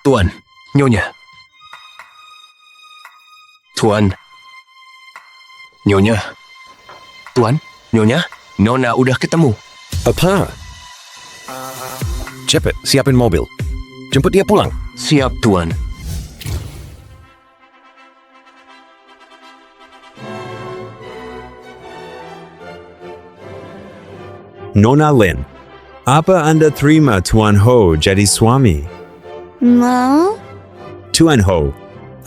Tuan, Nyonya. Tuan. Nyonya. Tuan, Nyonya. Nona udah ketemu. Apa? Cepet, siapin mobil. Jemput dia pulang. Siap, Tuan. Nona Lin, apa Anda terima Tuan Ho jadi suami? Mau? Tuan Ho,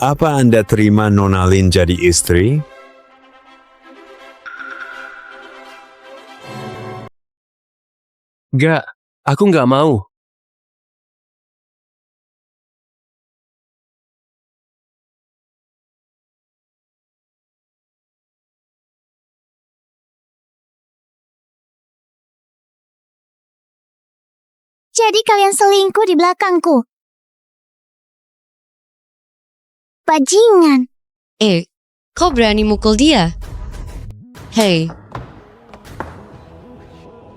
apa Anda terima Nona Lin jadi istri? Gak, aku gak mau. Jadi kalian selingkuh di belakangku. Bajingan. Kau berani mukul dia? Hei,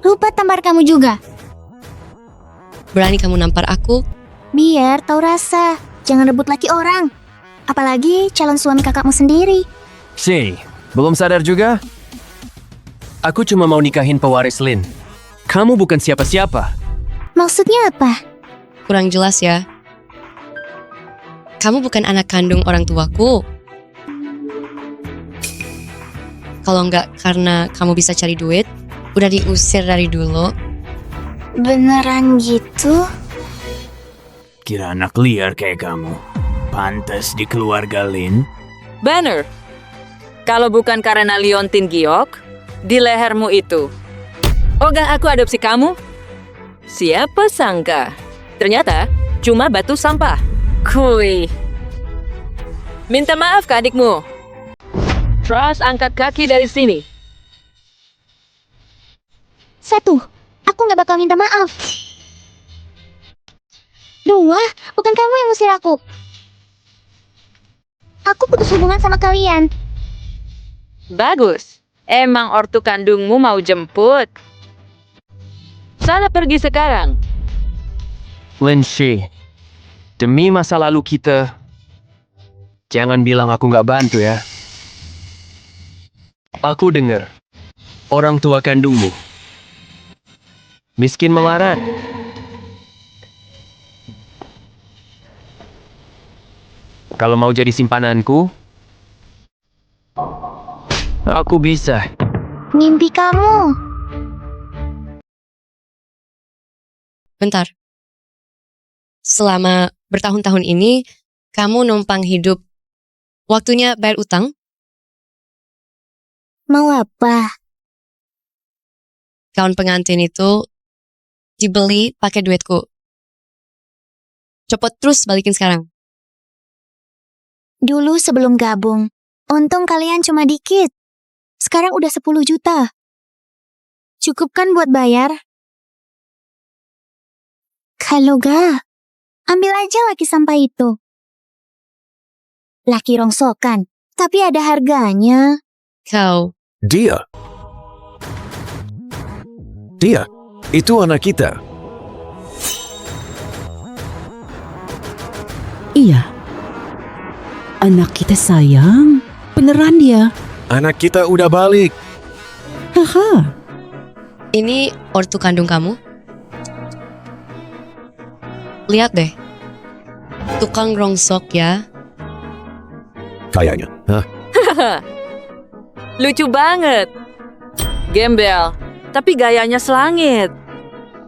Lupa tampar kamu juga. berani kamu nampar aku? Biar tahu rasa. Jangan rebut laki orang. Apalagi calon suami kakakmu sendiri. Shay, belum sadar juga? Aku cuma mau nikahin pewaris Lin. Kamu bukan siapa-siapa. Maksudnya apa? Kurang jelas ya. Kamu bukan anak kandung orang tuaku. Kalau nggak karena kamu bisa cari duit, udah diusir dari dulu. Beneran gitu? Kira anak liar kayak kamu. Pantas di keluarga Lin. Banner, kalau bukan karena liontin giok, di lehermu itu. Ogah aku adopsi kamu? Siapa sangka? Ternyata cuma batu sampah. Kui. Minta maaf ke adikmu. Trust angkat kaki dari sini. 1, aku nggak bakal minta maaf. 2, bukan kamu yang ngusir aku. Aku putus hubungan sama kalian. Bagus. Emang ortu kandungmu mau jemput. Sana pergi sekarang. Lin Shay, demi masa lalu kita, jangan bilang aku nggak bantu ya. Aku dengar, orang tua kandungmu miskin melarat. Kalau mau jadi simpananku, aku bisa. Mimpi kamu. Bentar. Selama bertahun-tahun ini, kamu numpang hidup. Waktunya bayar utang? Mau apa? Gaun pengantin itu dibeli pakai duitku. Cepet terus balikin sekarang. Dulu sebelum gabung, untung kalian cuma dikit. Sekarang udah 10 juta. Cukup kan buat bayar? Kalau gak, ambil aja laki sampah itu. Laki rongsokan, tapi ada harganya. Kau, Dia. Itu anak kita. Iya. Anak kita sayang. Beneran dia. Anak kita udah balik. Haha. ini ortu kandung kamu? Lihat deh. Tukang rongsok ya. Kayaknya. Hah? Lucu banget. Gembel, tapi gayanya selangit.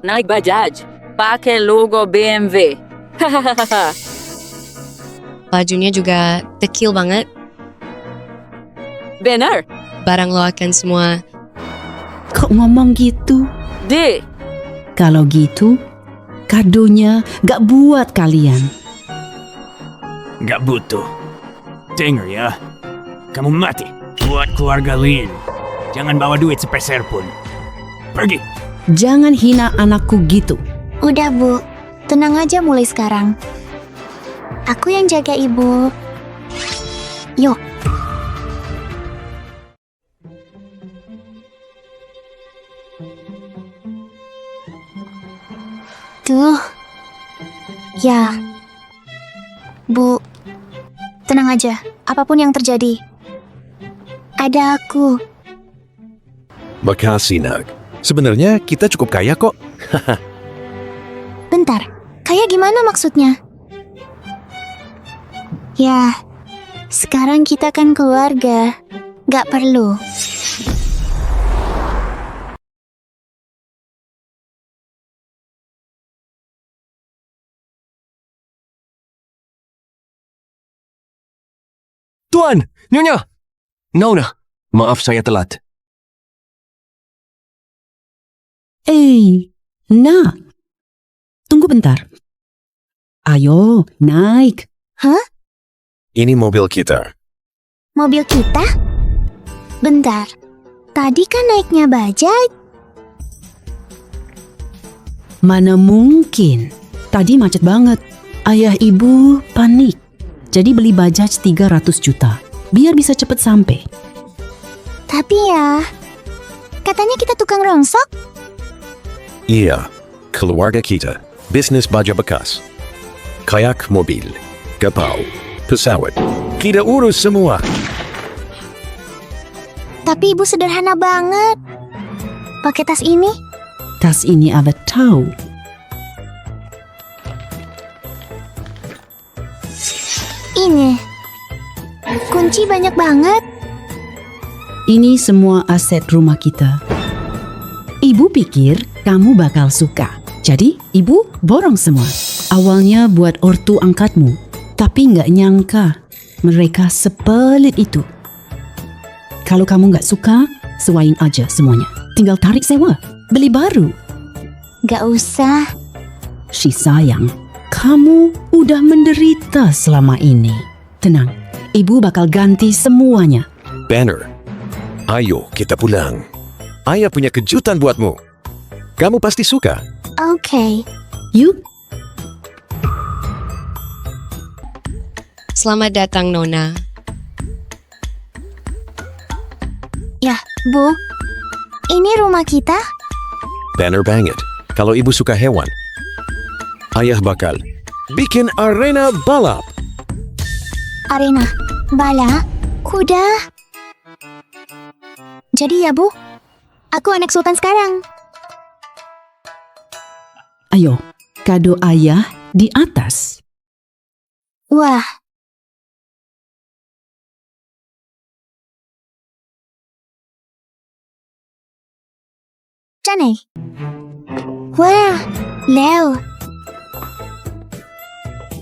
Naik bajaj, pakai logo BMW. Hahaha. Bajunya juga dekil banget. Bener, Barang lo akan semua. Kok ngomong gitu? D. Kalau gitu, kadonya gak buat kalian. Gak butuh. Dengar ya. Kamu mati buat keluarga Lin. Jangan bawa duit sepeser pun. Pergi. Jangan hina anakku gitu. Udah Bu, tenang aja mulai sekarang. Aku yang jaga ibu. Yuk. Tuh. Ya, Bu, tenang aja, apapun yang terjadi. Ada aku. Makasih, Nag. Sebenarnya kita cukup kaya kok. Bentar, kaya gimana maksudnya? Ya, sekarang kita kan keluarga. Gak perlu. Tuan, Nyonya. Nona, maaf saya telat. Nak. Tunggu bentar. Ayo, naik. Ini mobil kita. Mobil kita? Bentar, tadi kan naiknya bajaj. Mana mungkin. Tadi macet banget. Ayah ibu panik. Jadi beli bajaj 300 juta. Biar bisa cepet sampai. Tapi ya, katanya kita tukang rongsok. Iya, keluarga kita. Bisnis baja bekas. Kayak mobil, kapal, pesawat. Kita urus semua. Tapi ibu sederhana banget. Pakai tas ini? Tas ini awet tahu. Ini. Kunci banyak banget. Ini semua aset rumah kita. Ibu pikir kamu bakal suka. Jadi ibu borong semua. Awalnya buat ortu angkatmu. Tapi nggak nyangka mereka sepelit itu. Kalau kamu nggak suka, sewain aja semuanya. Tinggal tarik sewa. Beli baru. Gak usah. Si sayang, kamu udah menderita selama ini. Tenang, ibu bakal ganti semuanya. Banner, ayo kita pulang. Ayah punya kejutan buatmu. Kamu pasti suka. Oke. Yuk. Selamat datang, Nona. Ya, Bu. Ini rumah kita? Banner banget. Kalau ibu suka hewan, ayah bakal bikin arena balap. Arena balap kuda. Jadi ya, Bu. Aku anak sultan sekarang. Ayo, kado ayah di atas. Wah. Cantik. Wah, Leo.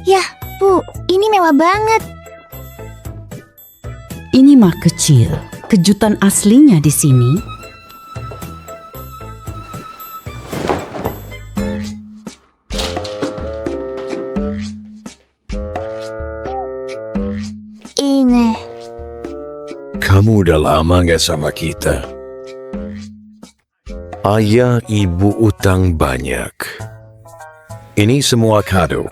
Yah, Bu, ini mewah banget. Ini mah kecil. Kejutan aslinya di sini. Ini. Kamu udah lama gak sama kita. Ayah ibu utang banyak. Ini semua kado.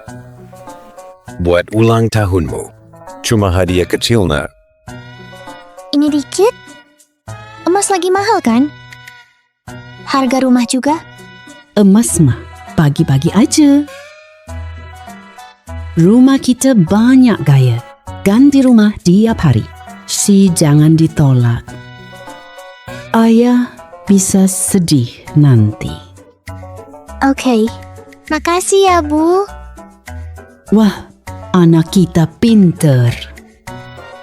Buat ulang tahunmu. Cuma hadiah kecil, nak. Ini dikit? Emas lagi mahal kan? Harga rumah juga? Emas mah bagi-bagi aja. Rumah kita banyak gaya. Ganti rumah tiap hari. Si jangan ditolak. Ayah bisa sedih nanti. Oke. Makasih ya, Bu. Wah, anak kita pinter.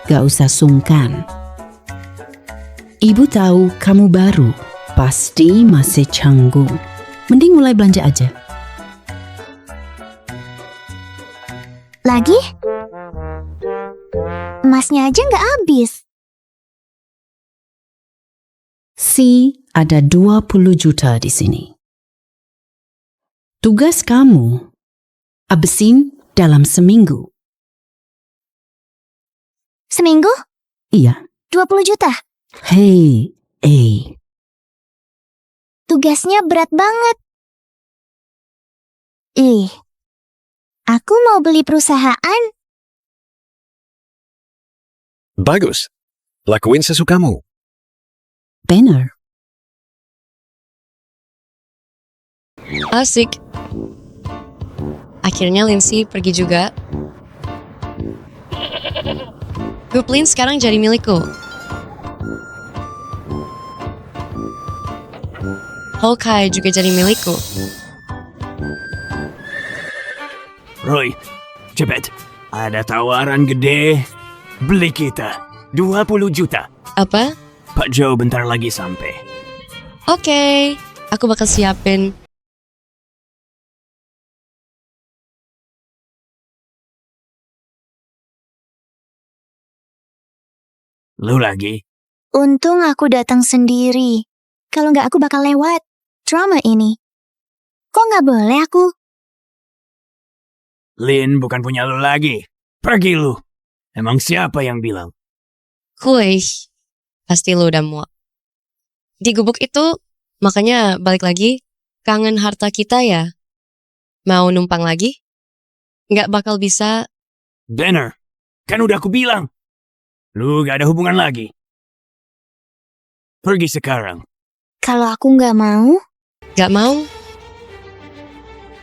Gak usah sungkan. Ibu tahu kamu baru. Pasti masih canggung. Mending mulai belanja aja. Lagi? Emasnya aja nggak habis. Si ada 20 juta di sini. Tugas kamu habisin dalam seminggu. Seminggu? Iya. 20 juta? Hei, Tugasnya berat banget. Aku mau beli perusahaan. Bagus. Lakuin sesukamu. Banner. Asik. Akhirnya Lindsay pergi juga. Guplin sekarang jadi milikku. Hawkeye juga jadi milikku. Roy, cepet. Ada tawaran gede. Beli kita. 20 juta. Apa? Pak Joe bentar lagi sampai. Oke, aku bakal siapin. Lu lagi? Untung aku datang sendiri. Kalau nggak aku bakal lewat. Drama ini. Kok nggak boleh aku? Lin bukan punya lu lagi. Pergi lu. Emang siapa yang bilang? Kuy, pasti lu udah muak. Di gubuk itu, makanya balik lagi, kangen harta kita ya. Mau numpang lagi? Nggak bakal bisa. Banner, kan udah aku bilang. Lu gak ada hubungan lagi. Pergi sekarang. Kalau aku nggak mau, Nggak mau?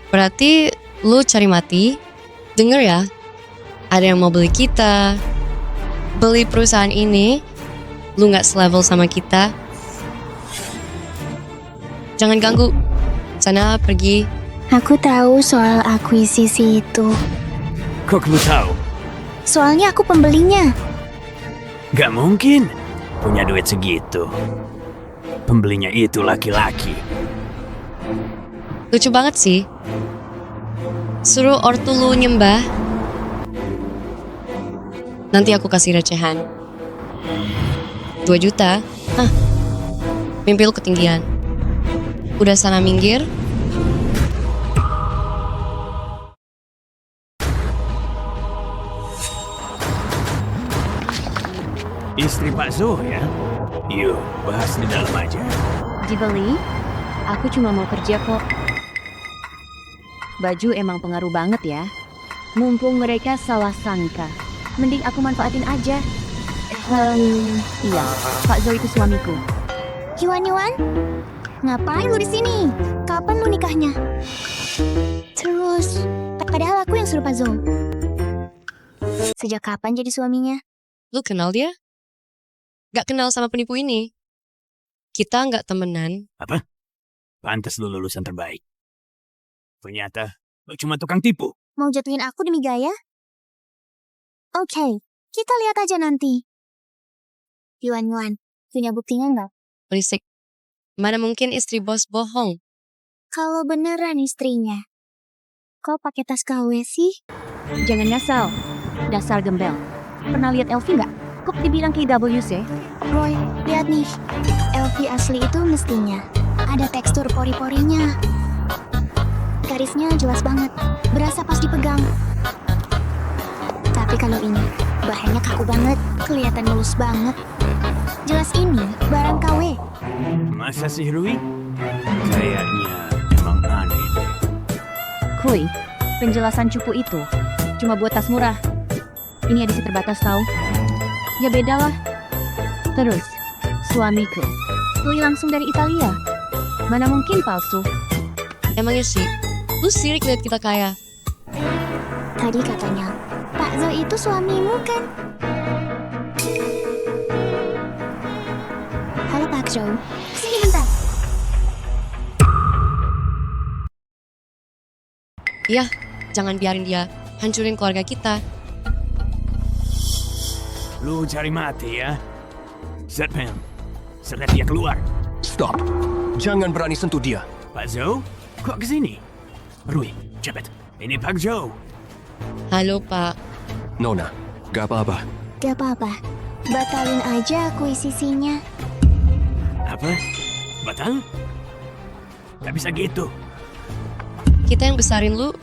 Berarti lu cari mati. Denger ya, ada yang mau beli kita. Beli perusahaan ini, lu nggak selevel sama kita. Jangan ganggu. Sana pergi. aku tahu soal akuisisi itu. Kok lu tahu? Soalnya aku pembelinya. Gak mungkin punya duit segitu. Pembelinya itu laki-laki. Lucu banget sih. Suruh ortu lu nyembah. Nanti aku kasih recehan. 2 juta. Hah, mimpi lu ketinggian. Udah sana minggir. Istri Pak Zo ya? Yuk, bahas di dalam aja. Dibeli? Aku cuma mau kerja kok. Baju emang pengaruh banget ya. Mumpung mereka salah sangka. Mending aku manfaatin aja. Iya, Pak Zo itu suamiku. Yuan, ngapain lu di sini? Kapan lu nikahnya? Terus, padahal aku yang suruh Pak Zong. Sejak kapan jadi suaminya? Lu kenal dia? Gak kenal sama penipu ini. Kita gak temenan. Apa? Pantes lu lulusan terbaik. Ternyata lu cuma tukang tipu. Mau jatuhin aku demi gaya? Oke, kita lihat aja nanti. Yuan, punya buktinya nggak? Berisik. Mana mungkin istri bos bohong? Kalau beneran istrinya, kok pakai tas KW sih? Jangan ngasal. Dasar gembel. Pernah lihat Elvi nggak? Kok dibilang KWC? Roy, lihat nih. LV asli itu mestinya ada tekstur pori-porinya. Garisnya jelas banget, berasa pas dipegang. Tapi kalau ini, bahannya kaku banget, kelihatan mulus banget. Jelas ini barang KW. Masa sih, Rui? Kayaknya emang aneh deh. Kuy, penjelasan cupu itu cuma buat tas murah. Ini edisi terbatas tau. Ya bedalah. Terus, suamiku. Beli langsung dari Italia. Mana mungkin palsu? Emangnya sih, lu sirik liat kita kaya. Tadi katanya, Pak Zo itu suamimu kan? Halo Pak Zo, sini bentar. Iya, jangan biarin dia hancurin keluarga kita. Lu cari mati ya? Setman, seret dia keluar. Stop. Jangan berani sentuh dia. Pak Zo, kok kesini? Rui, cepet. Ini Pak Zo. Halo Pak. Nona, gak apa-apa. Gak apa-apa, batalin aja akuisisinya. Apa? Batal? Gak bisa gitu. Kita yang besarin lu,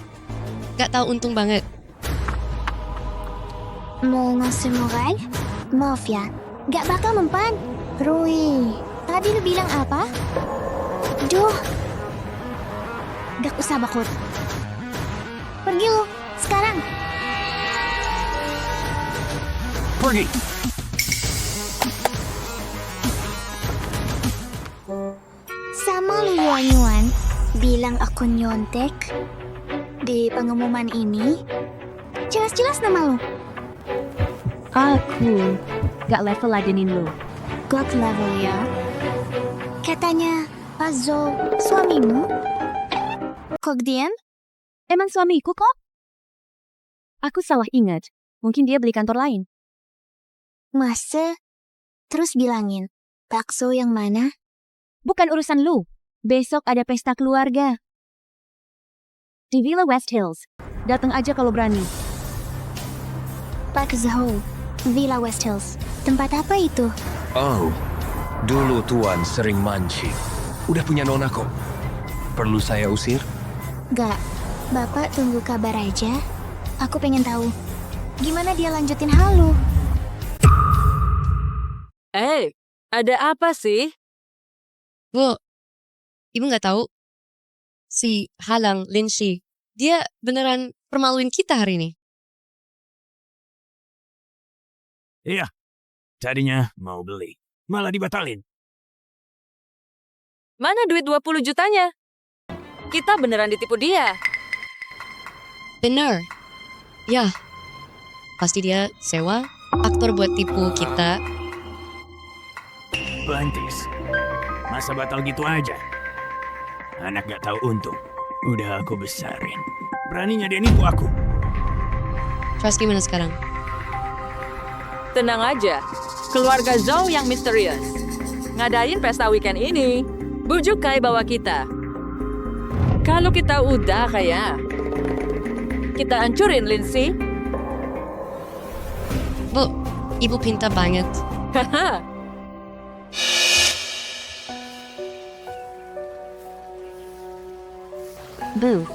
gak tahu untung banget. Mau ngasih moral? Maaf ya, gak bakal mempan. Rui, tadi lu bilang apa? Duh, gak usah bakut. Pergi lu, sekarang. Pergi. Sama lu Yuan, bilang aku nyontek. Di pengumuman ini, jelas-jelas nama lu. Aku gak level ladenin lo. God level ya. Katanya Pak Zhou suamimu? Kok diam? Emang suamiku kok? Aku salah ingat. Mungkin dia beli kantor lain. Masa? Terus bilangin, bakso yang mana? Bukan urusan lu. Besok ada pesta keluarga. Di Villa West Hills. Datang aja kalau berani. Pak Zhou, Villa West Hills. Tempat apa itu? Oh, dulu Tuan sering mancing. Udah punya nona kok. Perlu saya usir? Gak, Bapak tunggu kabar aja. Aku pengen tahu, gimana dia lanjutin halu? Ada apa sih? Bu, ibu nggak tahu? Si Halang Linshi, dia beneran permaluin kita hari ini. Iya, tadinya mau beli. Malah dibatalin. Mana duit 20 jutanya? Kita beneran ditipu dia. Bener. Ya, pasti dia sewa aktor buat tipu kita. Bantis. Masa batal gitu aja? Anak gak tahu untung. Udah aku besarin. Beraninya dia nipu aku. Terus gimana sekarang? Tenang aja. Keluarga Zhou yang misterius. Ngadain pesta weekend ini. Bujuk Kai bawa kita. Kalau kita udah kaya, kita hancurin Lindsay. Bu, ibu pintar banget. Haha. Bu.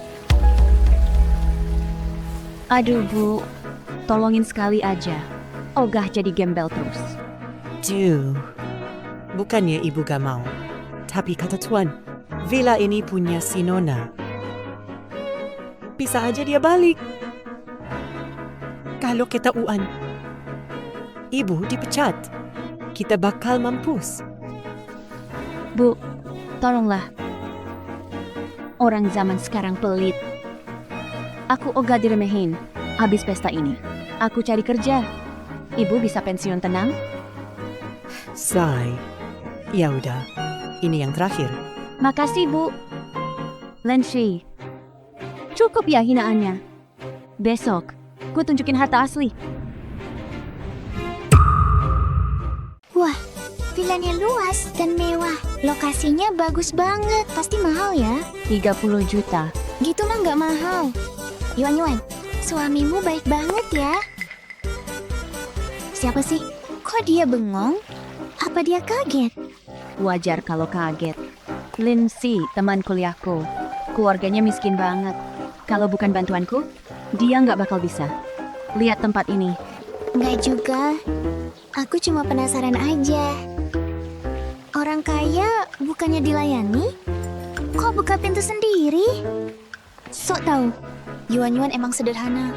Aduh, Bu. Tolongin sekali aja. Ogah jadi gembel terus. Duh, bukannya ibu gak mau. Tapi kata Tuan, villa ini punya si Nona. Bisa aja dia balik. Kalau ketahuan, ibu dipecat. Kita bakal mampus. Bu, tolonglah. Orang zaman sekarang pelit. Aku ogah diremehin. Habis pesta ini, aku cari kerja. Ibu bisa pensiun tenang? Say, ya udah, ini yang terakhir. Makasih, Bu. Lenshi, cukup ya hinaannya. Besok, ku tunjukin harta asli. Wah, villanya luas dan mewah. Lokasinya bagus banget. Pasti mahal ya? 30 juta. Gitu mah nggak mahal. Yuan, suamimu baik banget ya. Siapa sih? Kok dia bengong? Apa dia kaget? Wajar kalau kaget. Lindsay, teman kuliahku. Keluarganya miskin banget. Kalau bukan bantuanku, dia nggak bakal bisa. Lihat tempat ini. Nggak juga. Aku cuma penasaran aja. Orang kaya bukannya dilayani? Kok buka pintu sendiri? Sok tahu. Yuan emang sederhana.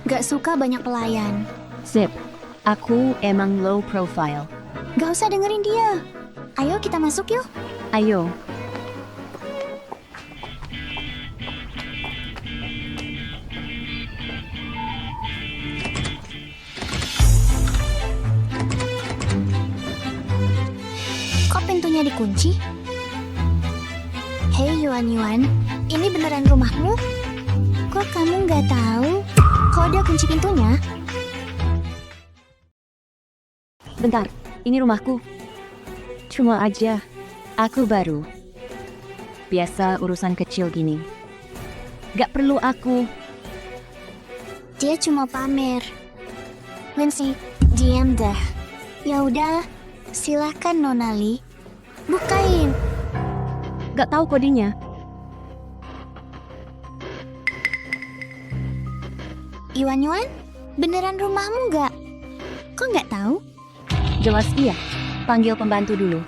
Nggak suka banyak pelayan. Sip, aku emang low profile. Gak usah dengerin dia. Ayo kita masuk yuk. Ayo. Kok pintunya dikunci? Hei Yuan, ini beneran rumahmu? Kok kamu nggak tahu? Kok ada kunci pintunya? Bentar, ini rumahku. Cuma aja, aku baru. Biasa urusan kecil gini. Gak perlu aku. Dia cuma pamer. Lindsay, diam dah. Ya udah, silakan Nonali. Bukain. Gak tahu kodenya. Yuan, beneran rumahmu nggak? Kok nggak tahu? Jelas iya. Panggil pembantu dulu.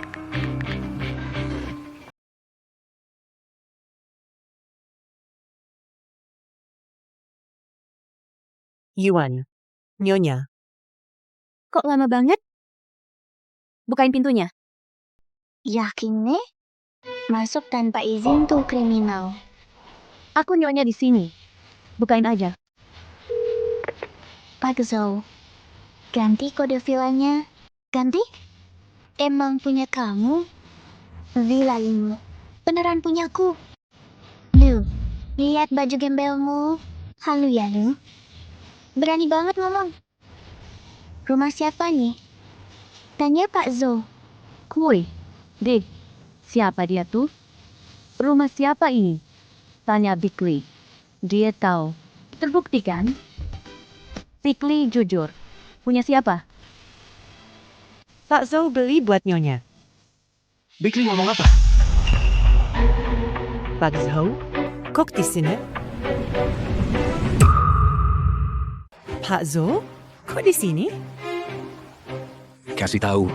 Yuan, Nyonya, Kok lama banget? Bukain pintunya. Yakin nih? Masuk tanpa izin tuh kriminal. Aku nyonya di sini. Bukain aja. Pak Zhou, Ganti kode villanya. Ganti? Emang punya kamu? Villa ini beneran punyaku. Lu, lihat baju gembelmu. Halu ya lu. Berani banget ngomong. Rumah siapa nih? Tanya Pak Zo. Kuy, Dek, siapa dia tuh? Rumah siapa ini? Tanya Bikli. Dia tahu. Terbukti kan? Bikli jujur. Punya siapa? Pak Zo beli buat Nyonya. Bikli ngomong apa? Pak Zo, kok di sini? Pak Zo, kok di sini? Kasih tahu.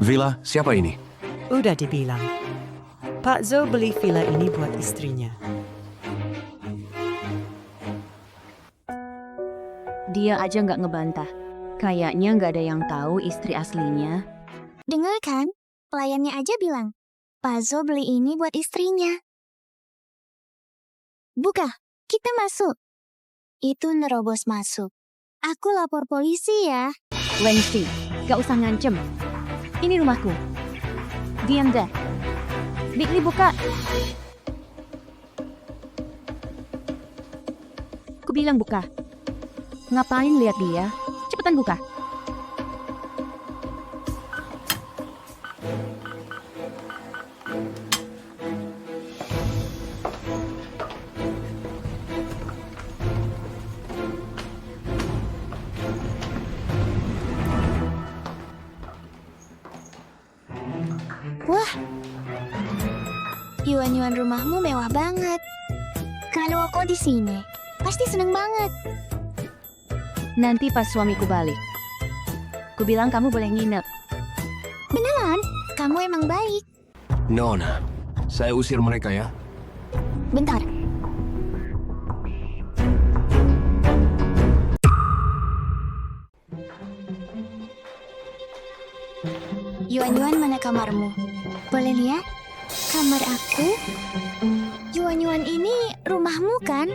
Villa, siapa ini? Udah dibilang. Pak Zo beli villa ini buat istrinya. Dia aja nggak ngebantah. Kayaknya nggak ada yang tahu istri aslinya. Dengar kan? Pelayannya aja bilang, Pak Zo beli ini buat istrinya. Buka, kita masuk. Itu nerobos masuk. Aku lapor polisi ya. Lengsi, gak usah ngancem. Ini rumahku. Diam deh. Bikli buka. Ku bilang buka. Ngapain lihat dia? Cepetan buka. Wah, yuan-yuan rumahmu mewah banget. Kalau aku di sini, pasti seneng banget. Nanti pas suamiku balik. Ku bilang kamu boleh nginep. Beneran? Kamu emang baik. Nona, saya usir mereka ya. Bentar. Yuan-yuan, mana kamarmu? Boleh lihat? Kamar aku? Yuan-yuan, ini rumahmu kan?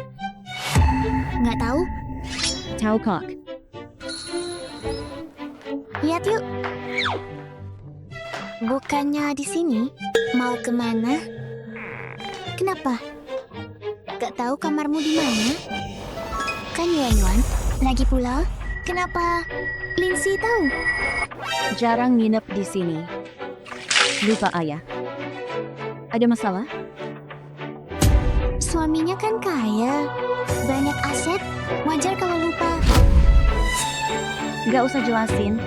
Nggak tahu? Tahu kok. Lihat yuk. Bukannya di sini? Mau kemana? Kenapa? Gak tahu kamarmu di mana? Kan Yuan-yuan. Lagi pula, kenapa Lindsay tahu? Jarang nginep di sini. Lupa ayah. Ada masalah? Suaminya kan kaya, banyak aset, wajar kalau lupa. Gak usah jelasin.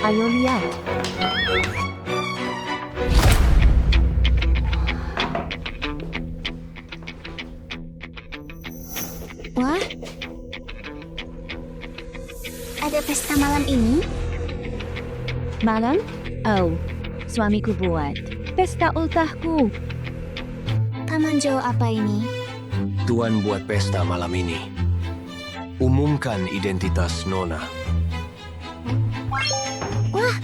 Ayo lihat. Wah, ada pesta malam ini? Malam? Oh, suamiku buat. Pesta ultahku. Taman Jo apa ini? Tuan buat pesta malam ini. Umumkan identitas Nona. Wah,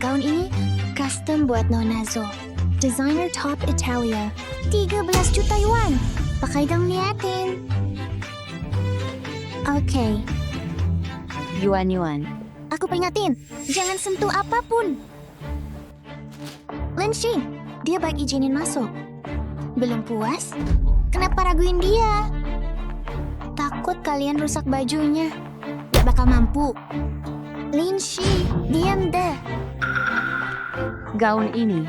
gaun ini custom buat Nona Zo. Designer top Italia. 13 juta yuan. Pakai dong liatin. Oke, Yuan-yuan. aku peringatin. Jangan sentuh apapun. Lindsay, dia baik izinin masuk. Belum puas? Kenapa raguin dia? Takut kalian rusak bajunya. Gak bakal mampu. Lindsay, diam deh. Gaun ini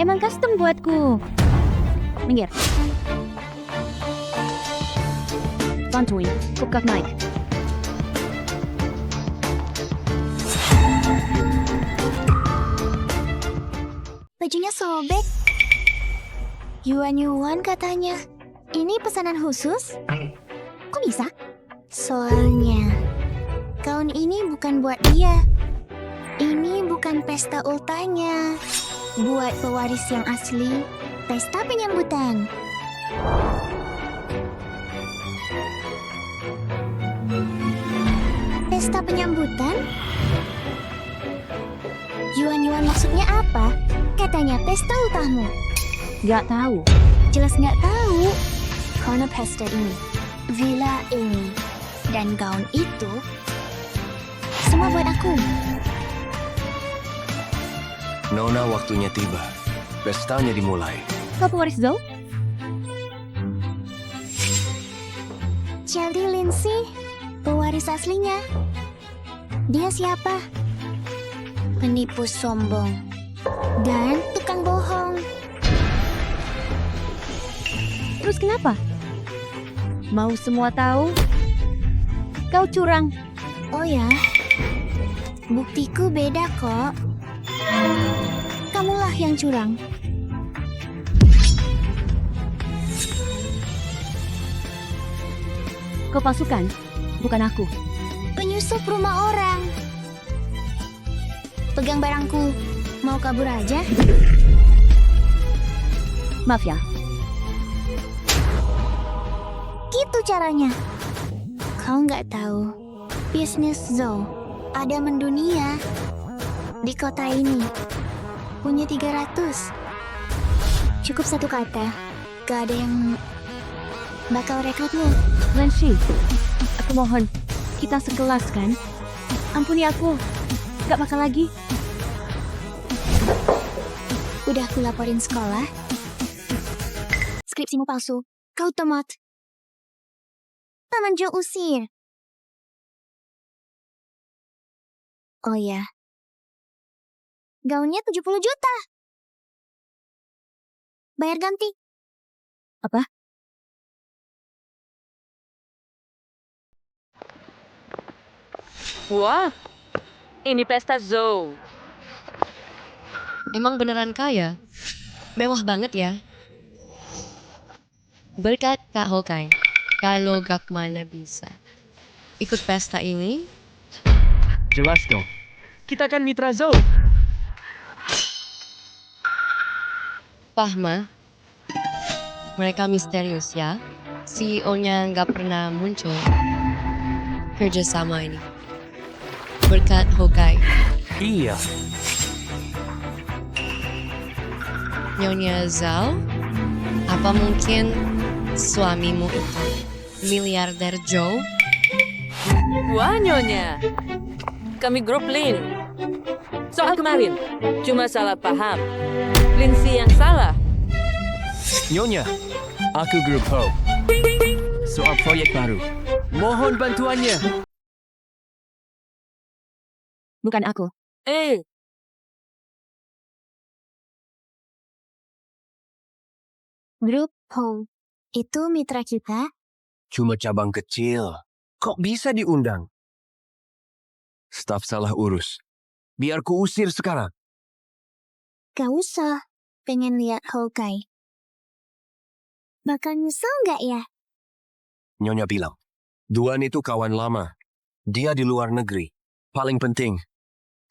emang custom buatku. Minggir. Bantuin, buka mic. Bajunya sobek. Yuan-yuan katanya. Ini pesanan khusus? Kok bisa? Soalnya, gaun ini bukan buat dia. Ini bukan pesta ultahnya. Buat pewaris yang asli, pesta penyambutan. Pesta penyambutan? Yuan-yuan maksudnya apa? Katanya pesta ultahmu. Gak tahu. Jelas nggak tahu. Karena pesta ini, villa ini, dan gaun itu Semua buat aku. Nona, waktunya tiba. Pestanya dimulai. Kau pewaris Zhou? Jadi Lindsay, pewaris aslinya. Dia siapa? Penipu sombong. Dan tukang bohong. Terus kenapa? Mau semua tahu? Kau curang. Oh ya? Buktiku beda kok. Kamulah yang curang. Kau palsukan, bukan aku. Penyusup rumah orang. Pegang barangku. Mau kabur aja? Maaf ya, Gitu caranya. Kau nggak tahu. Bisnis Zhou ada mendunia. Di kota ini. Punya 300. Cukup satu kata. Gak ada yang bakal rekrutmu. Lenshi, aku mohon, kita sekelas kan? Ampuni aku, gak bakal lagi. Udah aku laporin sekolah. Skripsimu palsu. Kau temot. Taman Jo usir. Oh ya. Gaunnya 70 juta. Bayar ganti. Apa? Wah, ini pesta Zhou. Emang beneran kaya? Mewah banget ya. Berkat Kak Hawkeye, kalau gak mana bisa ikut pesta ini. Jelas dong. Kita kan mitra Zhou. Pahma, mereka misterius ya. CEO-nya nggak pernah muncul. Kerjasama ini berkat Hawkeye. Iya. Nyonya Zhao, apa mungkin suamimu itu miliarder Joe? Wah, Nyonya. Kami grup Lin. Soal kemarin, cuma salah paham. Lindsay yang salah. Nyonya, aku grup Hope. Soal proyek baru. Mohon bantuannya. Bukan aku. Grup Home. Itu mitra kita. Cuma cabang kecil. Kok bisa diundang? Staf salah urus. Biar ku usir sekarang. Gak usah. Pengen lihat Hawkeye. Bakal nyesel nggak ya? Nyonya bilang, Duan itu kawan lama. Dia di luar negeri. Paling penting,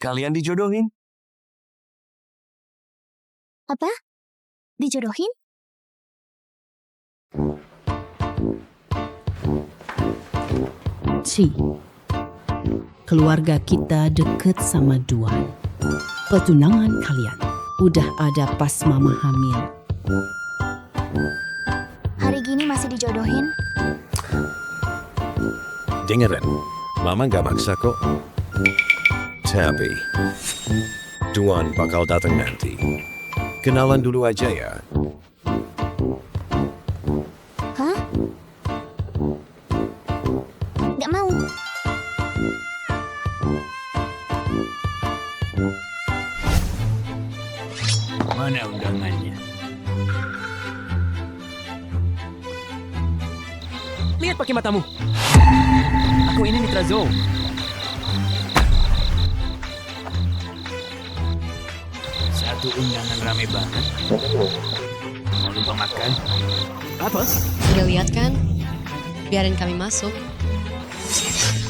kalian dijodohin? Apa? Dijodohin? Ci, keluarga kita deket sama Duan. Petunangan kalian udah ada pas mama hamil. Hari gini masih dijodohin? Dengerin, Mama gak maksa kok. Tapi, Duan bakal datang nanti. Kenalan dulu aja ya. Hah? Gak mau. Mana undangannya? Lihat pakai matamu. Aku ini mitra Zhou. Satu undangan rame banget. Mau lupa makan? Apa? Udah lihat kan? Biarin kami masuk.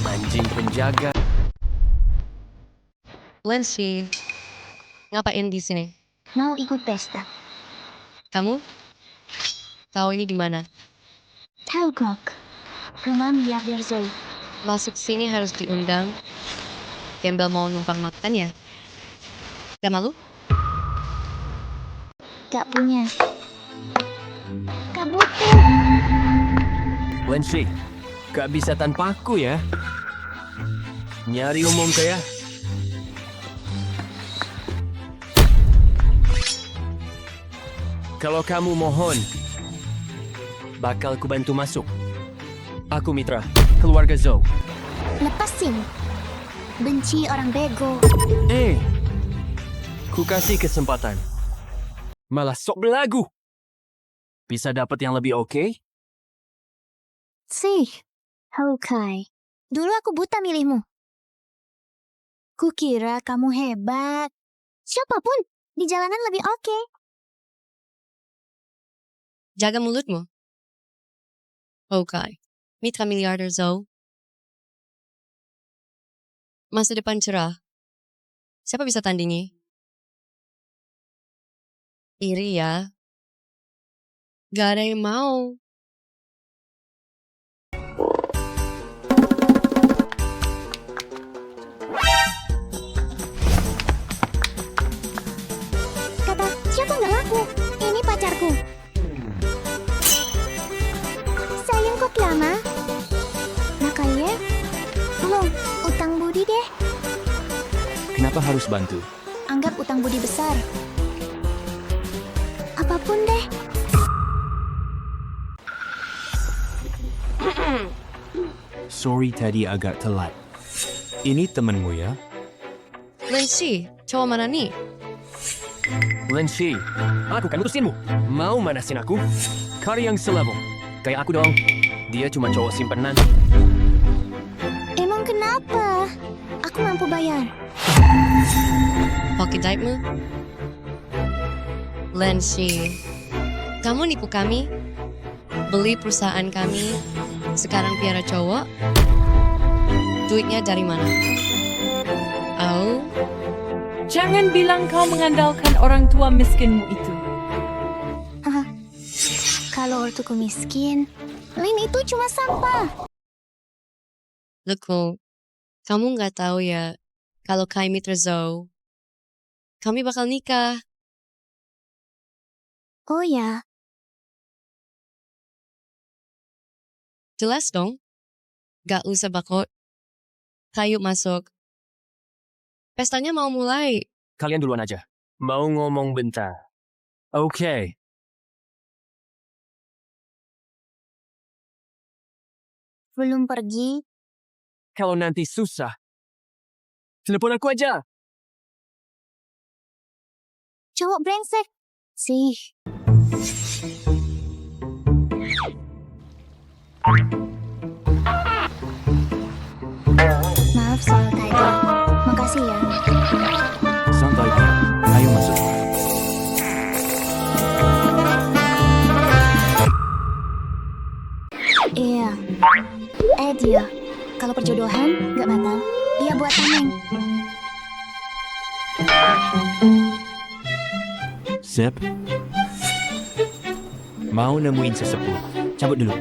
Anjing penjaga. Lindsay, ngapain di sini? Mau ikut pesta. Kamu? Tahu ini di mana? Tahu kok. Rumah miliarder Zhou. Masuk sini harus diundang. Gembel mau numpang makan ya? Gak malu? Gak punya. Gak butuh. Wenshi, gak bisa tanpa aku ya. Nyari umum kaya? Kalau kamu mohon, bakal ku bantu masuk. Aku Mitra, keluarga Zhou. Lepasin. Benci orang bego. Ku kasih kesempatan. Malah sok belagu. Bisa dapat yang lebih oke? Sih, Hawkeye. Dulu aku buta milihmu. Kukira kamu hebat. Siapapun di jalanan lebih oke. Jaga mulutmu. Hawkeye. Mitra miliarder Zhou. Masa depan cerah. Siapa bisa tandingi? Iri ya. Gak ada yang mau. Kata siapa nggak laku? Ini pacarku. Sayang kok lama. Makanya belum utang budi deh. Kenapa harus bantu? Anggap utang budi besar. Apapun deh. Sorry tadi agak telat. Ini temenmu ya? Lin Shi, cowok mana nih? Lin Shi, aku kan utusinmu. Mau manasin aku? Kari yang selevel. Kayak aku dong. Dia cuma cowok simpenan. Emang kenapa? Aku mampu bayar. Pocket dive-mu? Lin Shi, kamu nipu kami? Beli perusahaan kami, sekarang piara cowok? Duitnya dari mana? Oh, Jangan bilang kau mengandalkan orang tua miskinmu itu. Kalau ortuku miskin, Lin itu cuma sampah. Luku, kamu nggak tahu ya, kalau Kai Mitra Zhou, kami bakal nikah. Oh ya, Jelas dong? Gak usah bakot. Kayu masuk. Pestanya mau mulai. Kalian duluan aja. Mau ngomong bentar. Oke. belum pergi. Kalau nanti susah, telepon aku aja. Cowok brengsek. Sih. Maaf soal tadi. Makasih ya. Santai. Ayo masuk. Iya. Dia. Kalau perjodohan, nggak batal. Dia buat tameng. Sep. Mau nemuin sesepuh. Cabut dulu.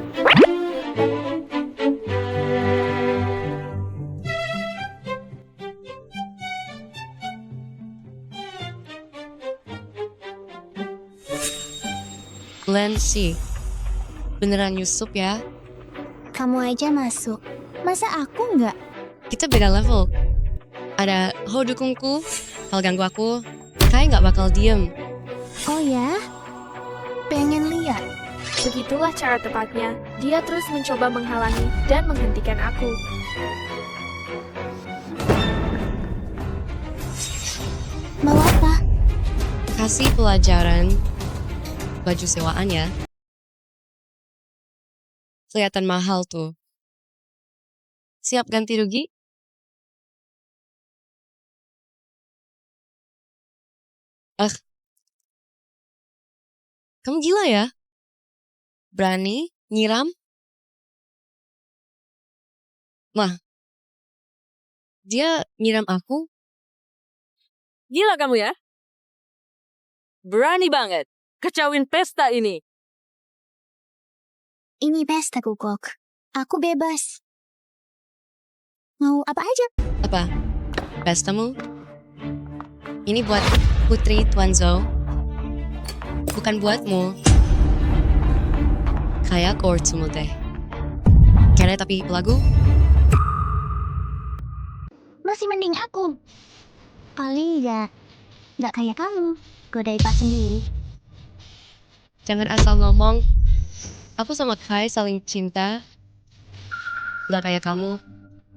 Len sih. Beneran Yusuf ya? Kamu aja masuk. Masa aku nggak? Kita beda level. Ada Ho dukungku, kalau ganggu aku, Kai nggak bakal diem. Oh ya? Pengen lihat. Begitulah cara tepatnya. Dia terus mencoba menghalangi dan menghentikan aku. Mau apa? Kasih pelajaran baju sewaan ya. Kelihatan mahal tuh. Siap ganti rugi? Kamu gila ya? Berani nyiram? Mah, dia nyiram aku? Gila kamu ya? Berani banget. Kacauin pesta ini. Ini pesta Kukok. Aku bebas. Mau apa aja? Apa? Pestamu? Ini buat Putri Tuan Zhou. Bukan buatmu. Kayak kortsumu deh. Kere tapi lagu? masih mending aku. Paling nggak kayak kamu. Godai pas sendiri. Jangan asal ngomong. Aku sama Kai saling cinta. Gak kayak kamu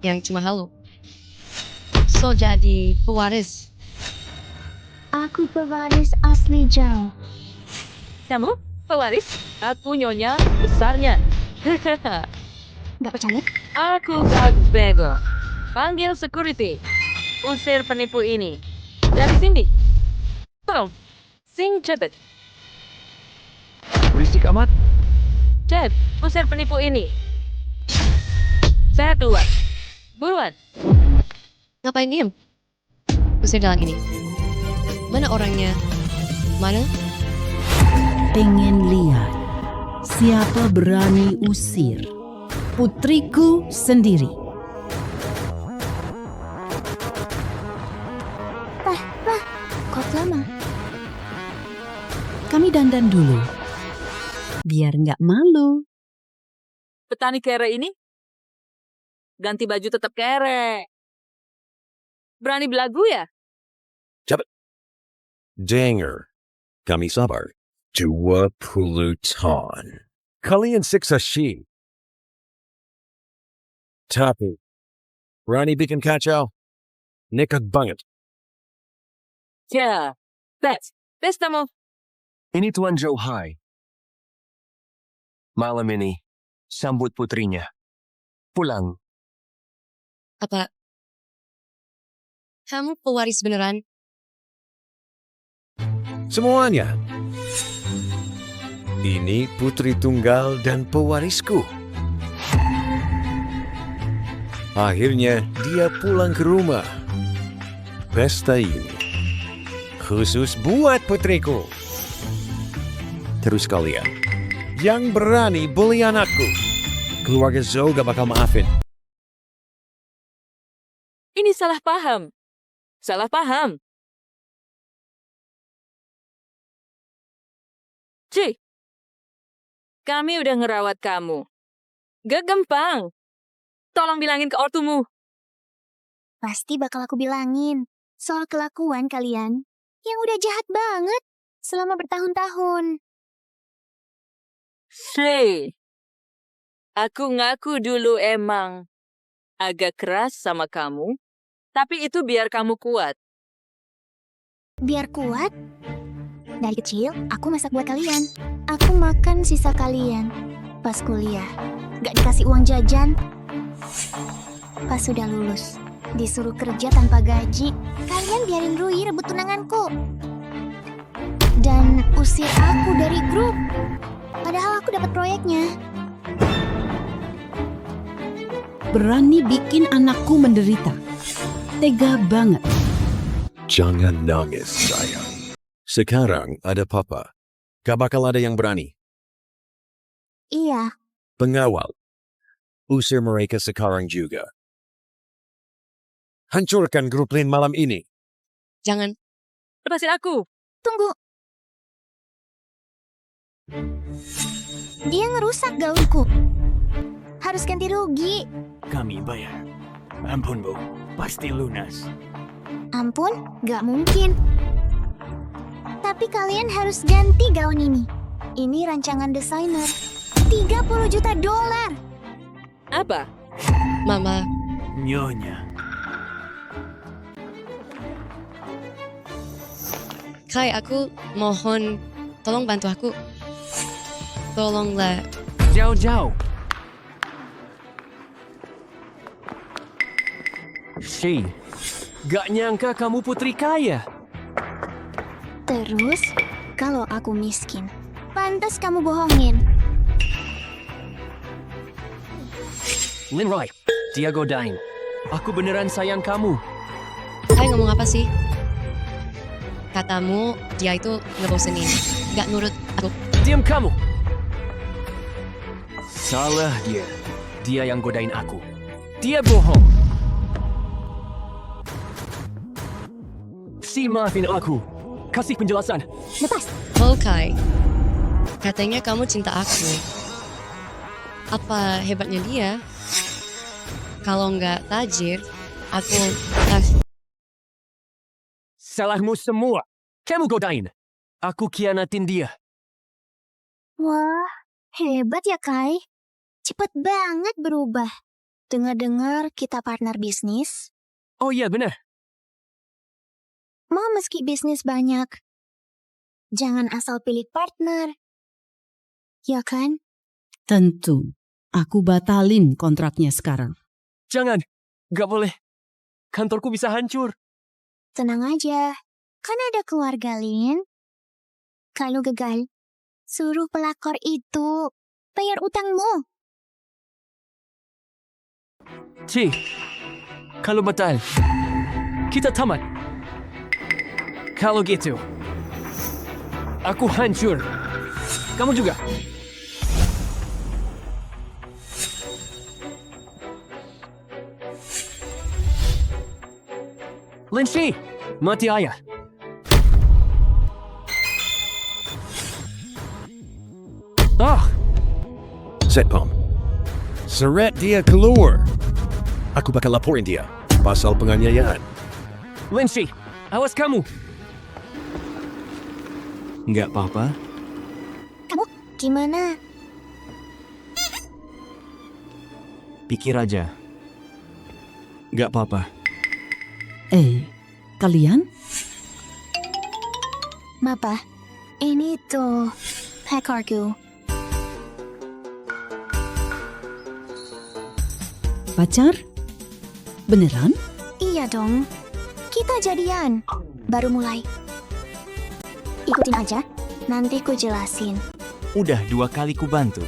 yang cuma halu. So jadi pewaris. Aku pewaris asli jauh. Kamu? Pewaris? Aku nyonya besarnya. Nggak percaya? Aku gak bego. Panggil security. Usir penipu ini. Dari sini. Tolong. Sing cepet. Berisik amat. Cep, usir penipu ini. Saya keluar. Buruan. Ngapain diem? Usir dalam ini. Mana orangnya? Mana? Pengen lihat siapa berani usir putriku sendiri. Kok lama? Kami dandan dulu, biar nggak malu. Petani kere ini? Ganti baju tetap kere. Berani belagu ya? Denger. Kami sabar. 20 ton. Kalian siksa Shi. Tapi, berani bikin kacau? Nekat banget. Ya, pestamu. Ini Tuan Zhou Hai. Malam ini, sambut putrinya. Pulang. Apa? Kamu pewaris beneran? Semuanya. Ini putri tunggal dan pewarisku. Akhirnya dia pulang ke rumah. Pesta ini khusus buat putriku. Terus kalian yang berani bully anakku, keluarga Zhou gak bakal maafin. Ini salah paham. Salah paham. Ci, kami udah ngerawat kamu. Gak gampang. Tolong bilangin ke ortumu. Pasti bakal aku bilangin soal kelakuan kalian yang udah jahat banget selama bertahun-tahun. Hei, aku ngaku dulu emang agak keras sama kamu, tapi itu biar kamu kuat. Biar kuat? Dari kecil, aku masak buat kalian. Aku makan sisa kalian. Pas kuliah, gak dikasih uang jajan. Pas sudah lulus, disuruh kerja tanpa gaji. Kalian biarin Rui rebut tunanganku. Dan usir aku dari grup. Padahal aku dapat proyeknya. Berani bikin anakku menderita. Tega banget. Jangan nangis, sayang. Sekarang ada papa. Gak bakal ada yang berani. Iya. Pengawal. Usir mereka sekarang juga. Hancurkan grup lain malam ini. Jangan. Lepasin aku. Tunggu. Dia ngerusak gaunku. Harus ganti rugi. Kami bayar. Ampun, Bu. Pasti lunas. Ampun, gak mungkin. Tapi kalian harus ganti gaun ini. Ini rancangan desainer. 30 juta dolar. Apa? Mama, Nyonya. Kai, aku mohon tolong bantu aku. Tolonglah. Jauh-jauh. Shi, gak nyangka kamu putri kaya. Terus, kalau aku miskin, pantas kamu bohongin. Lin Roy, dia godain. Aku beneran sayang kamu. Kai ngomong apa sih? Katamu dia itu ngebosenin. Gak nurut aku. Diam kamu. Salah dia. Dia yang godain aku. Dia bohong. Si maafin aku. Kasih penjelasan. Lepas. Oh Kai, katanya kamu cinta aku. Apa hebatnya dia? Kalau nggak tajir, aku Salahmu semua. Kamu godain. Aku kianatin dia. Wah, hebat ya, Kai. Cepet banget berubah. Dengar-dengar kita partner bisnis. Oh iya, benar. Mau meski bisnis banyak, jangan asal pilih partner. Ya kan? Tentu. Aku batalin kontraknya sekarang. Jangan. Gak boleh. Kantorku bisa hancur. Tenang aja. Kan ada keluarga, Lin. Kalau gagal, suruh pelakor itu bayar utangmu. Ci, kalau batal, kita tamat. Kalau gitu, aku hancur. Kamu juga. Lindsay, mati ayah. Ah, Setpam. Seret dia keluar. Aku bakal laporin dia. Pasal penganiayaan. Lindsay, awas kamu. Nggak apa-apa. Kamu gimana? Pikir aja. Nggak apa-apa. Kalian? Mapa, ini tuh pacarku. Pacar? Beneran? Iya dong. Kita jadian. Baru mulai. Ikutin aja. Nanti ku jelasin. Udah 2 kali ku bantu.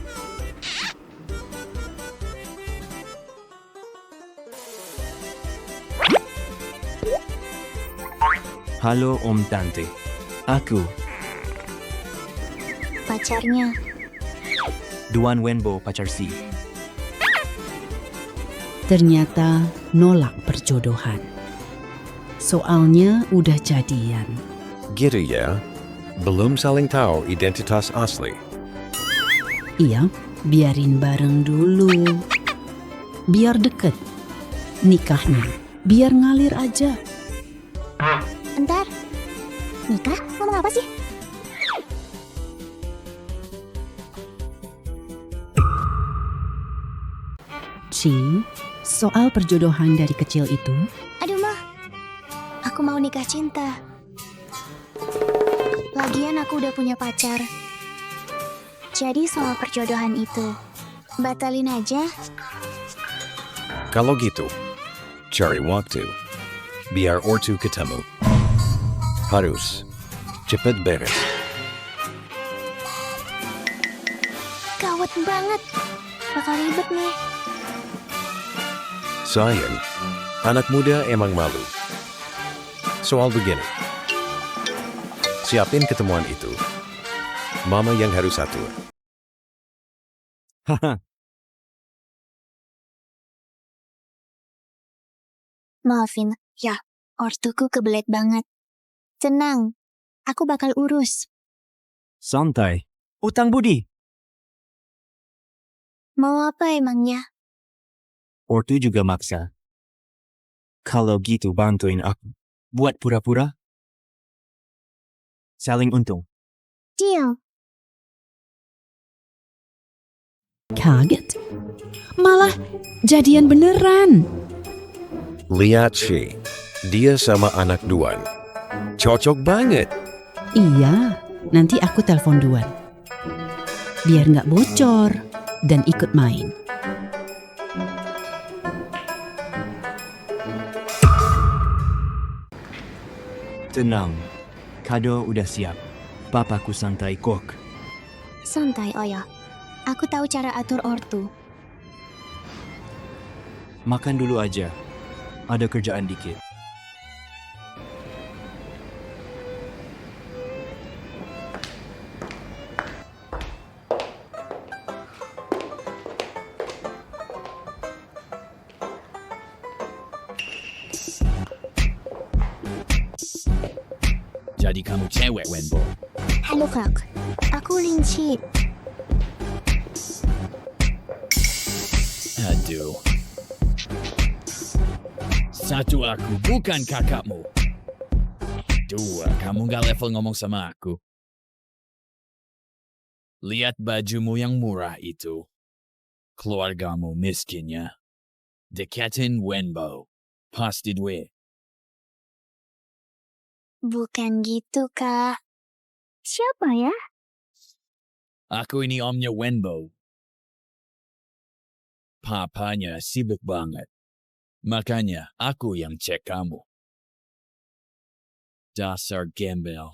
Halo Om Tante. Aku, Pacarnya. Duan Wenbo pacar si. Ternyata nolak perjodohan. Soalnya udah jadian. Gitu ya. Belum saling tahu identitas asli. Iya, biarin bareng dulu. Biar deket. Nikahnya, biar ngalir aja. Bentar. Nikah? Ngomong apa sih? Ci, soal perjodohan dari kecil itu, Aduh, Mah. Aku mau nikah cinta. Lagian aku udah punya pacar. Jadi soal perjodohan itu, batalin aja. Kalau gitu, cari waktu. Biar ortu ketemu. Harus cepet beres. Gawat banget. Bakal ribet nih. Sayang, anak muda emang malu. Soal begini. Siapin ketemuan itu. Mama yang harus atur. Haha. Maafin, ya, ortuku kebelet banget. Tenang, aku bakal urus. Santai. Utang budi. Mau apa emangnya? Ortu juga maksa. Kalau gitu bantuin aku. Buat pura-pura. Saling untung. Deal. kaget. Malah jadian beneran. Lihat sih, dia sama anak Duan. Cocok banget. Iya, nanti aku telepon Duan. Biar nggak bocor dan ikut main. Tenang, kado udah siap. Papaku santai kok. Santai, Oyo. Aku tahu cara atur ortu. Makan dulu aja. Ada kerjaan dikit. Jadi kamu cewek, Wenbo. Halo, Kak. Aku Linci. Aduh. Satu aku bukan kakakmu. Dua, kamu gak level ngomong sama aku. Lihat bajumu yang murah itu. Keluargamu miskinnya. Deketin Wenbo. Pasti duit. Bukan gitu, Kak. Siapa ya? Aku ini omnya Wenbo. Papanya sibuk banget. Makanya aku yang cek kamu. Dasar gembel.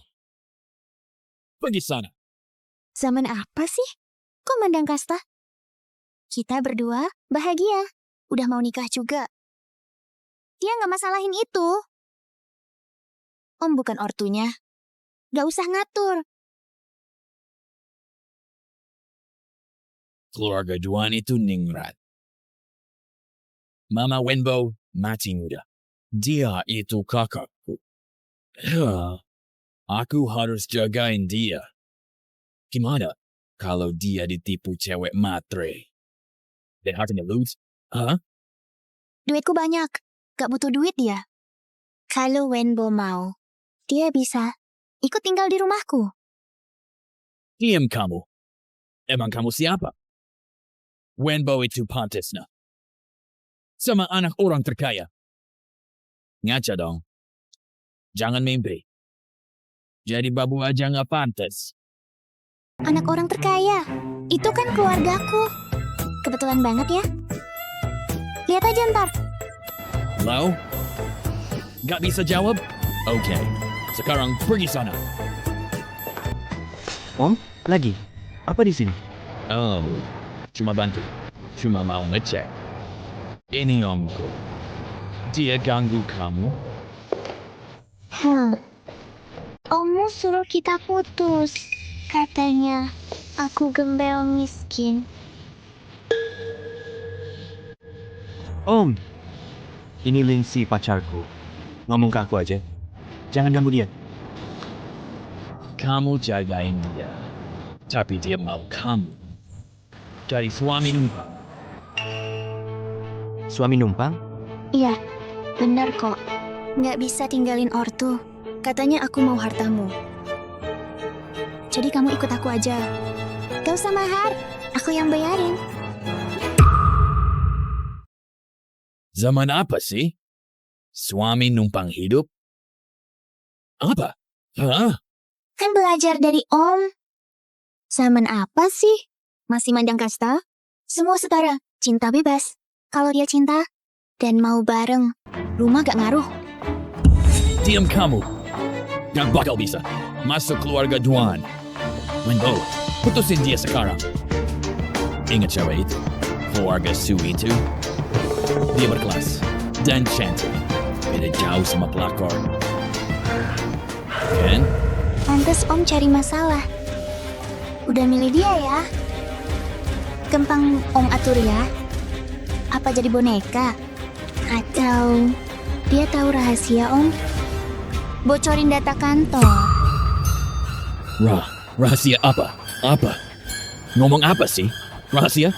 Pergi sana. Zaman apa sih? Kok mandang kasta? Kita berdua bahagia. Udah mau nikah juga. Dia nggak masalahin itu. Om bukan ortunya. Gak usah ngatur. Keluarga Duan itu ningrat. Mama Wenbo mati muda. Dia itu kakakku. Aku harus jagain dia. Gimana kalau dia ditipu cewek matre? Dan hartanya loot? Hah? Duitku banyak. Gak butuh duit dia. Kalau Wenbo mau, dia bisa ikut tinggal di rumahku. Diam kamu. Emang kamu siapa? Wenbo itu pantasnya. Sama anak orang terkaya. Ngaca dong. Jangan mimpi. Jadi babu aja nggak pantas. Anak orang terkaya. Itu kan keluargaku. Kebetulan banget ya. Lihat aja ntar. Lo? Gak bisa jawab? Oke. Sekarang pergi sana. Om, lagi? Apa di sini? Oh, cuma bantu. Cuma mau ngecek. Ini omku. Dia ganggu kamu? Ommu suruh kita putus. Katanya, aku gembel miskin. Om, ini Lindsay pacarku. Ngomong ke aku aja. Jangan ganggu dia. Kamu jagain dia. Tapi dia mau kamu. Dari suami numpang. Suami numpang? Iya, benar kok. Nggak bisa tinggalin ortu. Katanya aku mau hartamu. Jadi kamu ikut aku aja. Gak usah mahar, aku yang bayarin. Zaman apa sih? Suami numpang hidup? Apa? Hah? Kan belajar dari Om. Zaman apa sih? Masih mandang kasta? Semua setara, cinta bebas. Kalau dia cinta dan mau bareng, rumah gak ngaruh. Diam kamu. Gak bakal bisa. Masuk keluarga Duan. Wenbo, putusin dia sekarang. Ingat cewek itu. Keluarga Su itu. Dia berkelas. Dan cantik. Beda jauh sama pelakor. Kan? Pantes Om cari masalah. Udah milih dia ya? Gampang Om atur ya? Apa jadi boneka? Atau dia tahu rahasia Om? Bocorin data kantor. Rahasia apa? Apa? Ngomong apa sih? Rahasia?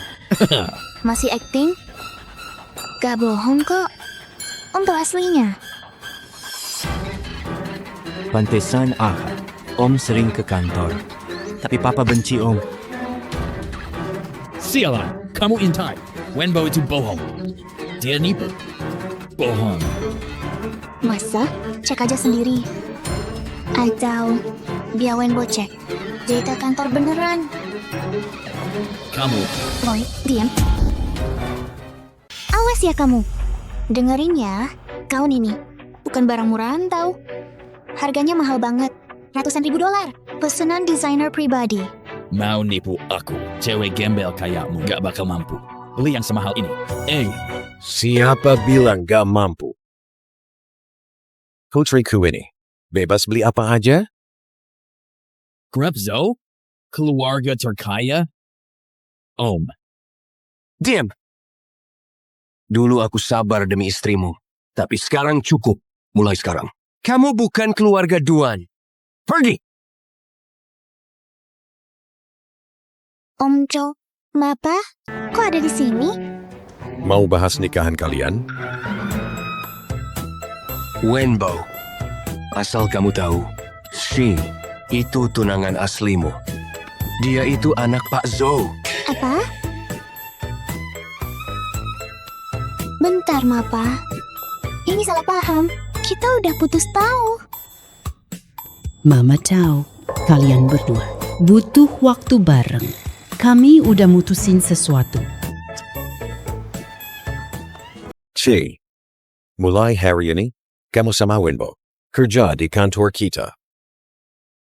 Masih acting? Gak bohong kok. Om tahu aslinya. Pantesan Ahad. Om sering ke kantor. Tapi Papa benci Om. Sialan, kamu intai. Wenbo itu bohong. Dia nipu. Bohong. Masa? Cek aja sendiri. Atau biar Wenbo cek. Data kantor beneran. Kamu. Boy, diam. Awas ya kamu. Dengerin ya, gaun ini bukan barang murahan tau. Harganya mahal banget, ratusan ribu dolar. Pesanan desainer pribadi. Mau nipu aku, cewek gembel kayakmu gak bakal mampu. Beli yang semahal ini. Siapa bilang gak mampu? Putriku ini, bebas beli apa aja? Grabzo? Keluarga terkaya? Om. Diam! Dulu aku sabar demi istrimu. Tapi sekarang cukup. Mulai sekarang. Kamu bukan keluarga Duan. Pergi! Om Jo, Mapa, kok ada di sini? Mau bahas nikahan kalian? Wenbo. Asal kamu tahu, Shi itu tunangan aslimu. Dia itu anak Pak Zhou. Apa? Bentar, Mapa. Ini salah paham. Kita udah putus tahu. Mama tahu kalian berdua butuh waktu bareng. Kami udah mutusin sesuatu. Chi, mulai hari ini, kamu sama Wenbo kerja di kantor kita.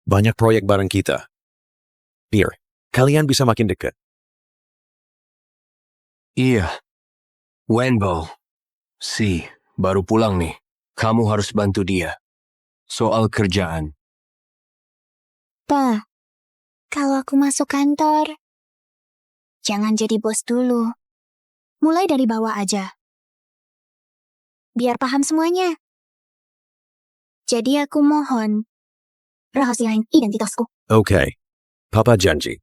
Banyak proyek bareng kita. Biar kalian bisa makin dekat. Iya. Wenbo. Si, baru pulang nih. Kamu harus bantu dia. Soal kerjaan. Pa, kalau aku masuk kantor, jangan jadi bos dulu. Mulai dari bawah aja. Biar paham semuanya. Jadi aku mohon, rahasiain identitasku. Oke, Papa janji.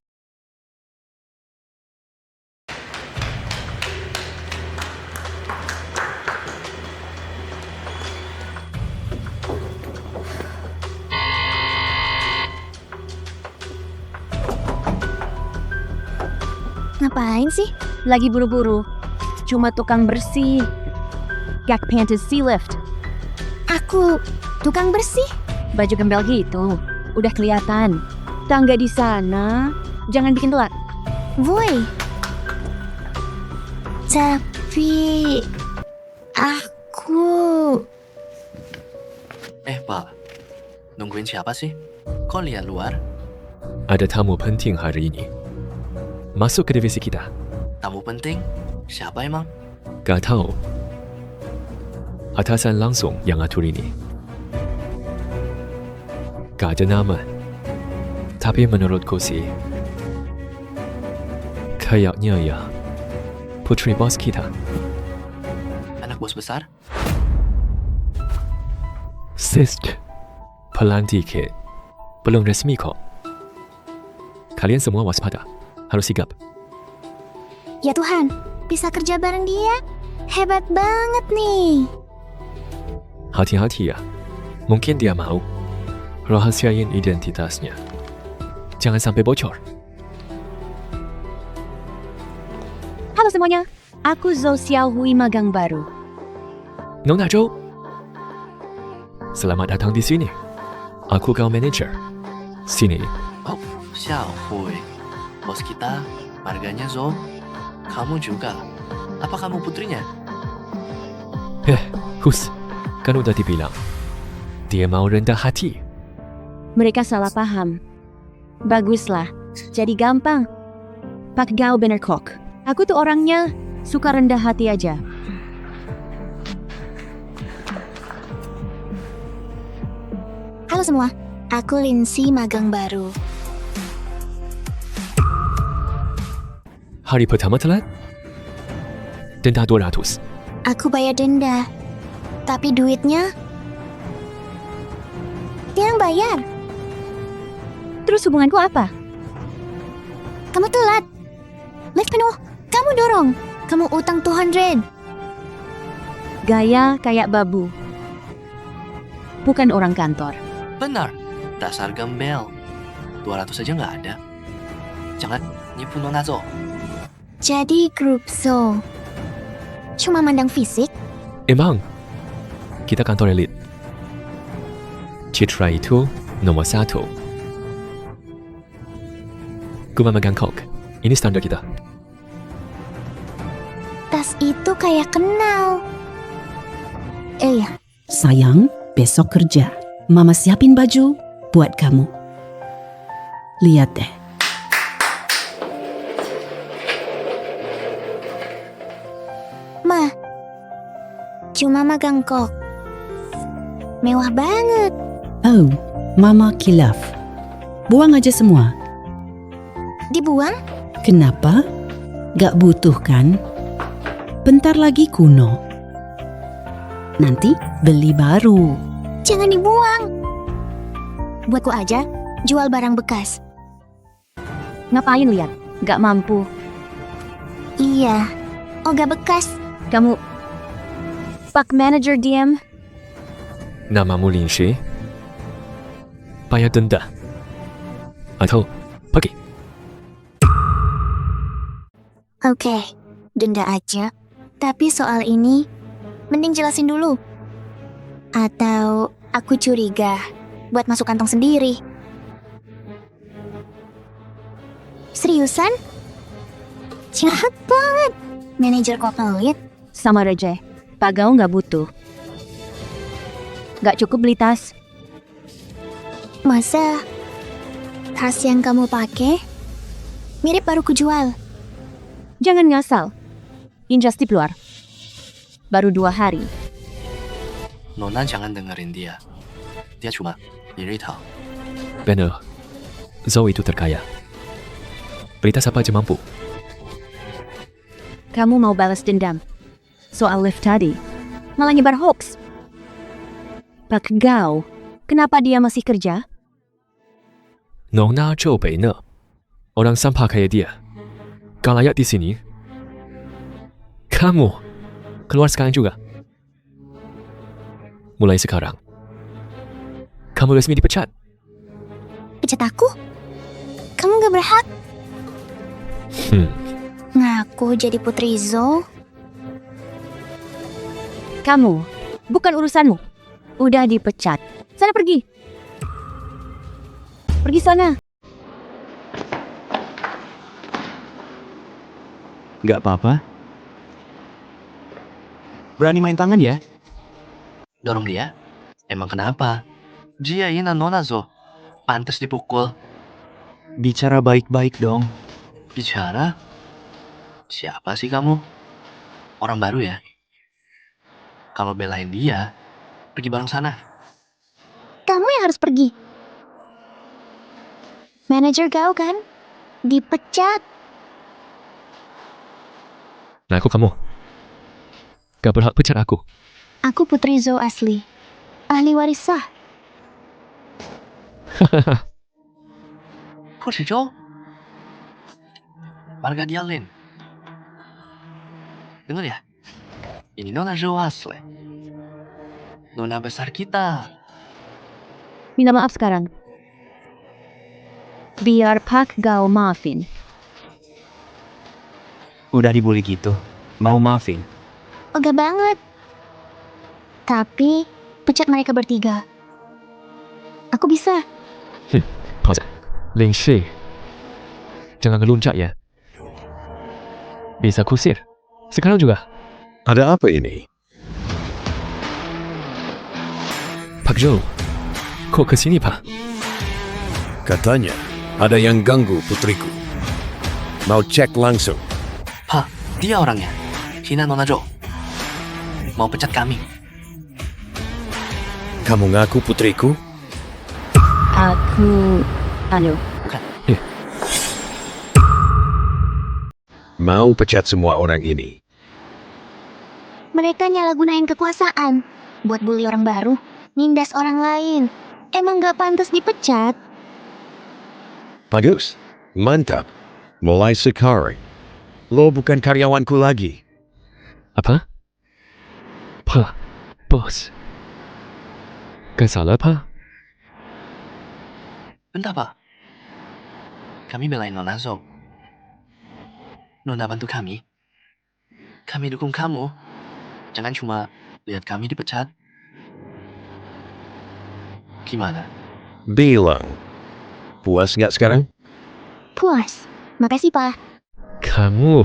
Ngapain sih? Lagi buru-buru. Cuma tukang bersih. Gak pantas sea lift. Aku tukang bersih. Baju gembel gitu. Udah kelihatan. Tangga di sana. Jangan bikin telat. Woi. Tapi aku Pak, nungguin siapa sih? Kok lihat luar? Ada tamu penting hari ini. Masuk ke divisi kita. Tamu penting? Siapa emang? Gak tahu. Atasan langsung yang atur ini. Gak ada nama. Tapi menurutku sih, kayaknya ya putri bos kita. Anak bos besar? Sist, pelantikan. Belum resmi kok. Kalian semua waspada. Harus sigap. Ya Tuhan, bisa kerja bareng dia? Hebat banget nih. Hati-hati ya. Mungkin dia mau rahasiain identitasnya. Jangan sampai bocor. Halo semuanya. Aku Zhou Xiaohui, magang baru. Nona Zhou. Selamat datang di sini. Aku kau manager. Sini. Oh, Xiaohui. Bos kita, marganya Zhou. Kamu juga. Apa kamu putrinya? Hus. Kan udah dibilang. Dia mau rendah hati. Mereka salah paham. Baguslah. Jadi gampang. Pak Gao bener kok. Aku tuh orangnya suka rendah hati aja. Halo semua, aku Lindsay, magang baru. Hari pertama telat? Denda 200. Aku bayar denda, tapi duitnya dia yang bayar. Terus hubunganku apa? Kamu telat. Lift penuh, kamu dorong. Kamu utang 200. Gaya kayak babu. Bukan orang kantor. Benar. Dasar gembel. 200 aja nggak ada. Jangan nipu Nona Zhou. Jadi grup Zhou cuma mandang fisik? Emang, kita kantor elit. Citra itu nomor 1. Gua memegang kok. Ini standar kita. Tas itu kayak kenal. Iya. Sayang, besok kerja. Mama siapin baju buat kamu. Lihat deh. Ma, cuma magang kok. Mewah banget. Oh, Mama kilaf. Buang aja semua. Dibuang? Kenapa? Gak butuh kan? Bentar lagi kuno. Nanti beli baru. Jangan dibuang. Buatku aja, jual barang bekas. Ngapain lihat? Gak mampu. Iya, Oga bekas. Kamu Pak Manager diam. Namamu Lindsay. bayar denda. Atau pergi. Oke, denda aja. Tapi soal ini, mending jelasin dulu. Atau aku curiga buat masuk kantong sendiri. Seriusan? Jahat banget. Manajer kok pelit. Sama Reje, Pak Gao nggak butuh. Nggak cukup beli tas. Masa tas yang kamu pakai mirip baru kujual? Jangan ngasal. Injustip luar. Baru 2 hari. Nona jangan dengerin dia. Dia cuma irrital. Benar. Zoe itu terkaya. Beli tas apa aja mampu. Kamu mau balas dendam. Soal lift tadi. Malah nyebar hoax. Pak Gao, kenapa dia masih kerja? Nona Zhou Bei ne. Orang sampah kayak dia. Gak layak di sini. Kamu keluar sekarang juga. Mulai sekarang, kamu resmi dipecat. Pecat aku? Kamu gak berhak ngaku jadi Putri Zhou. Kamu, bukan urusanmu. Udah dipecat. Sana pergi. Pergi sana. Gak apa-apa. Berani main tangan ya? Dorong dia? Emang kenapa? Dia ini Nona Zo. Pantas dipukul. Bicara baik-baik dong. Bicara? Siapa sih kamu? Orang baru ya? Kalau belain dia, pergi bareng sana. Kamu yang harus pergi. Manajer Gao kan? Dipecat. Nah, aku kamu. Gak berhak pecat aku. Aku Putri Zhou asli. Ahli waris sah. Putri Zhou? Marga dia Lin. Dengar ya? Ini Nona Zhou asli. Nona besar kita. Minta maaf sekarang. Biar Pak Gao maafin. Udah dibully gitu. Mau maafin? Enggak banget. Tapi pecat mereka bertiga. Aku bisa. Pause. Ling Shi. Jangan ngelunjak ya. Bisa kusir. Sekarang juga. Ada apa ini? Pak Zhou. Kok kesini, Pak? Katanya ada yang ganggu putriku. Mau cek langsung. Pak, dia orangnya. Hina Nona Zhou. Mau pecat kami. Kamu ngaku putriku? Aku... Anu. Bukan. Mau pecat semua orang ini. Mereka nyalahgunain kekuasaan buat bully orang baru, nindas orang lain. Emang gak pantas dipecat? Bagus. Mantap. Mulai sekarang. Lo bukan karyawanku lagi. Apa? Pak, bos. Gak salah, Pak. Bentar, Pak. Kami belain Nona Zhou. Nona bantu kami. Kami dukung kamu. Jangan cuma lihat kami dipecat. Gimana? Bilang. Puas nggak sekarang? Puas. Makasih, Pak. Kamu...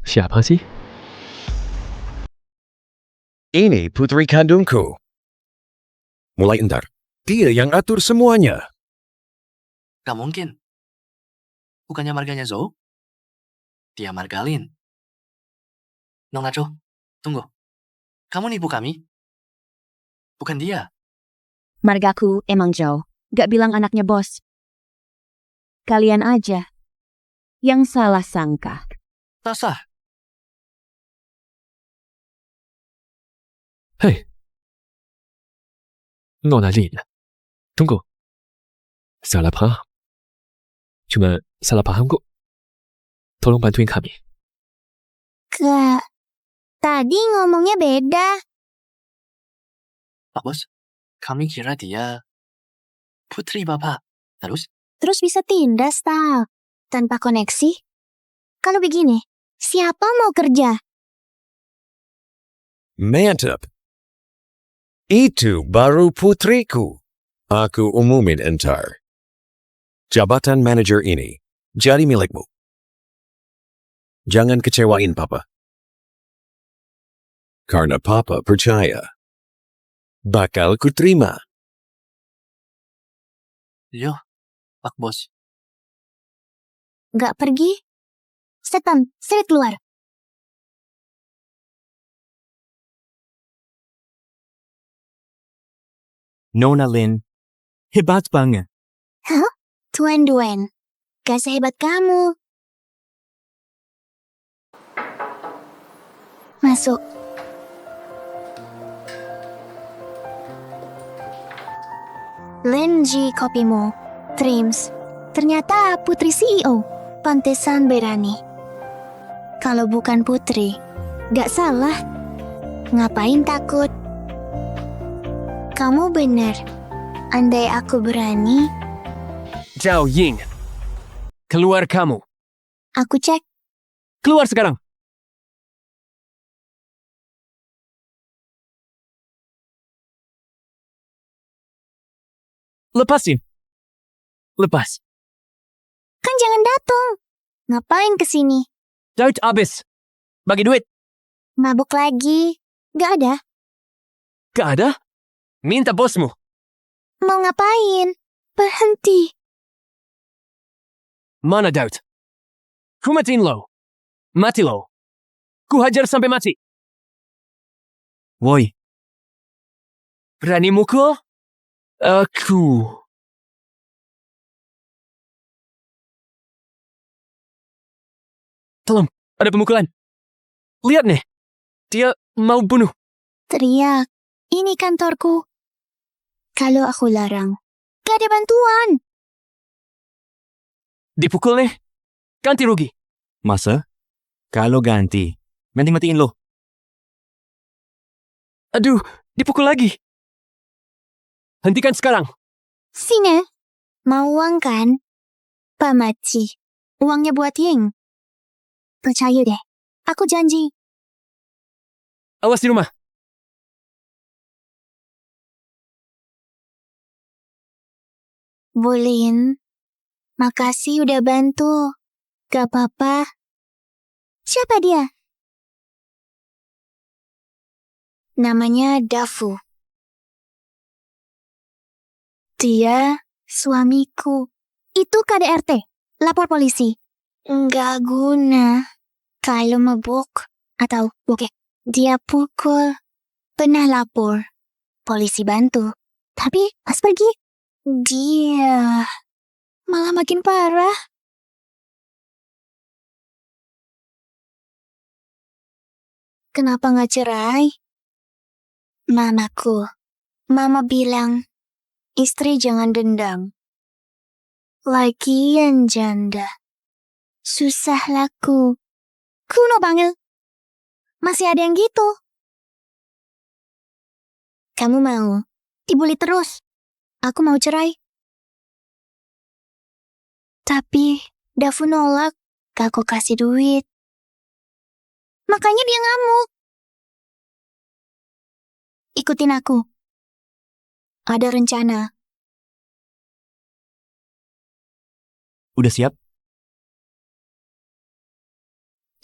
Siapa sih? Ini putri kandungku. Mulai entar. Dia yang atur semuanya. Gak mungkin. Bukannya marganya Zhou? Dia marga Lin. Nona Zhou, tunggu. Kamu nipu kami? Bukan dia. Margaku emang Zhou. Gak bilang anaknya bos. Kalian aja yang salah sangka. Tak sah. Hei. Nona Lin. Tunggu. Salah paham. Cuma salah paham kok. Tolong bantuin kami. Kak, tadi ngomongnya beda. Pak Bos, kami kira dia Putri Bapak. Terus? Terus bisa tindas tau. Tanpa koneksi. Kalau begini, siapa mau kerja? Mantap. Itu baru putriku. Aku umumin entar. Jabatan manajer ini jadi milikmu. Jangan kecewain Papa. Karena Papa percaya. Bakal kuterima. Yo, Pak Bos. Gak pergi? Setan, seret keluar. Nona Lin, hebat banget. Hah? Tuan Duen, gak sehebat kamu. Masuk. Lin Ji kopimu. Trims. Ternyata putri CEO. Pantesan berani. Kalau bukan putri, gak salah. Ngapain takut? Kamu benar. Andai aku berani, Zhao Ying, keluar kamu. aku cek. Keluar sekarang. Lepasin. Lepas. Kan jangan datang. Ngapain kesini? Duit habis. Bagi duit. Mabuk lagi. Gak ada. Gak ada? Minta bosmu. Mau ngapain? Berhenti. Mana Daud? Ku matiin lo. Mati lo. Ku hajar sampai mati. Woi. Berani mukul? Aku. Tolong, ada pemukulan. Lihat nih. Dia mau bunuh. Teriak. Ini kantorku. Kalau aku larang, gak ada bantuan. Dipukul nih. Ganti rugi. Masa? Kalau ganti, mending matiin lo. Aduh, dipukul lagi. Hentikan sekarang. Sini. Mau uang kan? Pak Maci. Uangnya buat Ying. Percaya deh. Aku janji. Awas di rumah. Bolin. Makasih udah bantu. Gak apa-apa. Siapa dia? Namanya Dafu. Dia suamiku. Itu KDRT. Lapor polisi. Nggak guna. Kalau mabuk atau bokeh, dia pukul. Pernah lapor. Polisi bantu. Tapi pas pergi, dia malah makin parah. Kenapa nggak cerai? Mamaku. Mama bilang, istri jangan dendam. Lagian janda. Susah laku. Kuno bangil. Masih ada yang gitu. Kamu mau dibully terus? Aku mau cerai. Tapi Dafu nolak. Gak aku kasih duit. Makanya dia ngamuk. Ikutin aku. Ada rencana. Udah siap?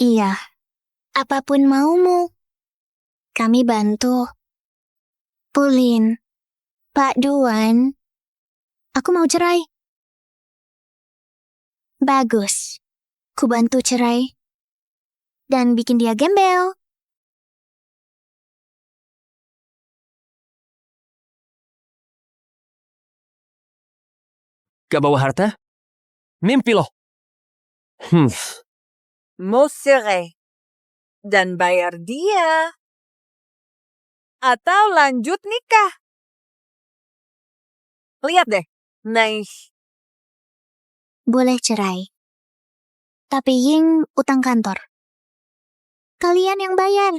Iya. Apapun maumu. Kami bantu. Pulin. Pak Duan. Aku mau cerai. Bagus. Ku bantu cerai. Dan bikin dia gembel. Gak bawa harta? Mimpi loh. Mau cerai dan bayar dia. Atau lanjut nikah. Lihat deh, naik. Boleh cerai. Tapi Ying utang kantor. Kalian yang bayar.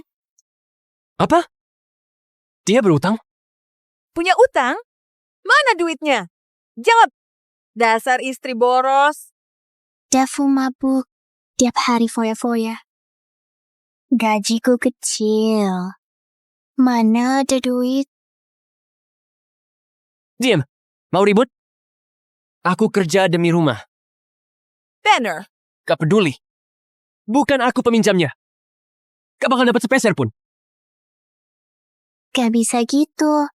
Apa? Dia berutang? Punya utang? Mana duitnya? Jawab! Dasar istri boros. Dafu mabuk tiap hari foya-foya. Gajiku kecil. Mana ada duit? Diam. Mau ribut? Aku kerja demi rumah. Banner. Gak peduli. Bukan aku peminjamnya. Gak bakal dapat sepeser pun. Gak bisa gitu.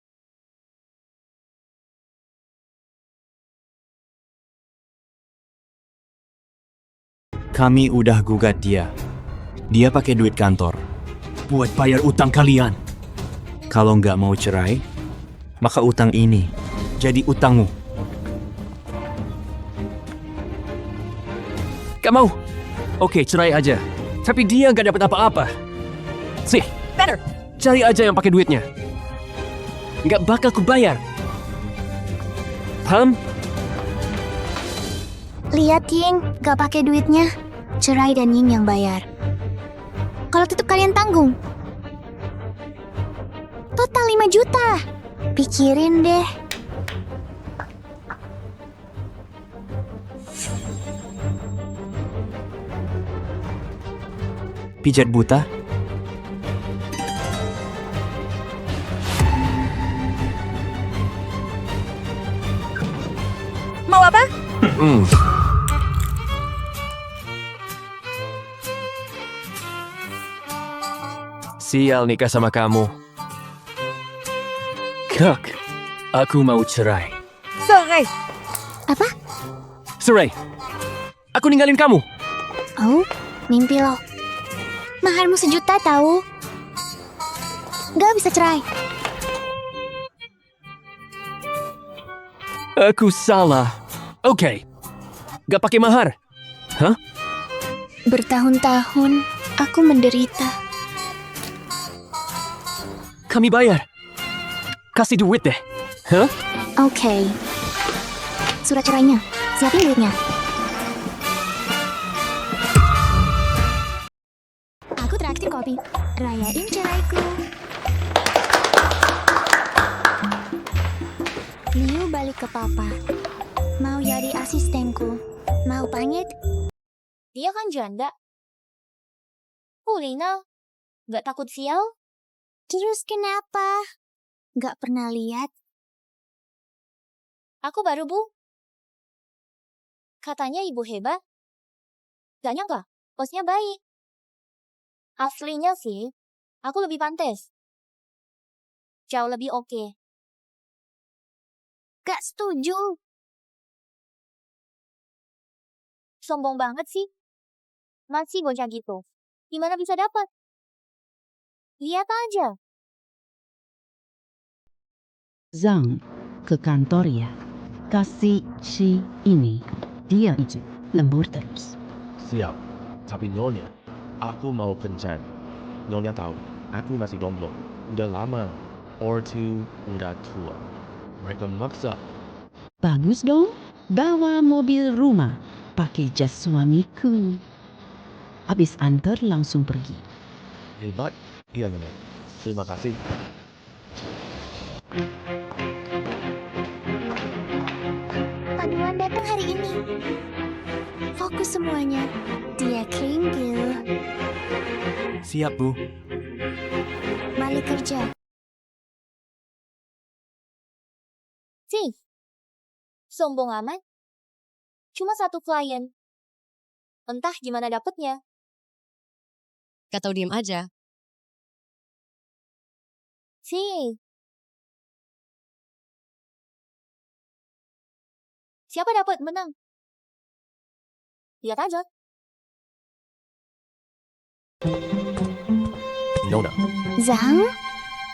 Kami udah gugat dia. Dia pakai duit kantor. Buat bayar utang kalian. Kalau nggak mau cerai, maka utang ini jadi utangmu. Gak mau. Oke, cerai aja. Tapi dia gak dapat apa-apa. Sih, Banner. cari aja yang pakai duitnya. Gak bakal kubayar. Paham? Lihat Ying, gak pakai duitnya. Cerai dan Ying yang bayar. Kalau tetap kalian tanggung. Total 5 juta. Pikirin deh. Pijat buta? Mau apa? Sial nikah sama kamu. Kak, aku mau cerai. Cerai. Apa? Cerai. Aku ninggalin kamu. Oh, mimpi lo. Maharmu 1 juta tahu. Gak bisa cerai. Aku salah. Oke. Gak pakai mahar. Hah? Bertahun-tahun aku menderita. Kami bayar. Kasih duit deh. Hah? Oke. Surat cerainya. Siapin duitnya. Aku traktir kopi. Rayain ceraiku. Liu balik ke papa. Mau jadi asistenku. Mau pamit? Dia kan janda. Lina, gak takut sial? Terus kenapa? Gak pernah lihat? Aku baru, Bu. Katanya ibu hebat. Gak nyangka, bosnya baik. Aslinya sih, aku lebih pantas. Jauh lebih oke. Gak setuju. Sombong banget sih. Masih bocah gitu. Gimana bisa dapat? Lihat aja. Zhang ke kantor ya. Kasih si ini. Dia itu lembur terus. Siap. Tapi Nyonya, aku mau kencan. Nyonya tahu, aku masih jomblo. Udah lama. Ortu udah tua. Mereka maksa. Bagus dong. Bawa mobil rumah. Pakai jas suamiku. Habis antar langsung pergi. Hebat. Iya Nyonya. Terima kasih. Paduan datang hari ini. Fokus semuanya. Dia keringgil. Siap, Bu. Balik kerja. Sih. Sombong amat. Cuma 1 klien. Entah gimana dapetnya. Gak tau diem aja. Sih. Siapa dapat menang? Lihat aja. Nona, Zhang,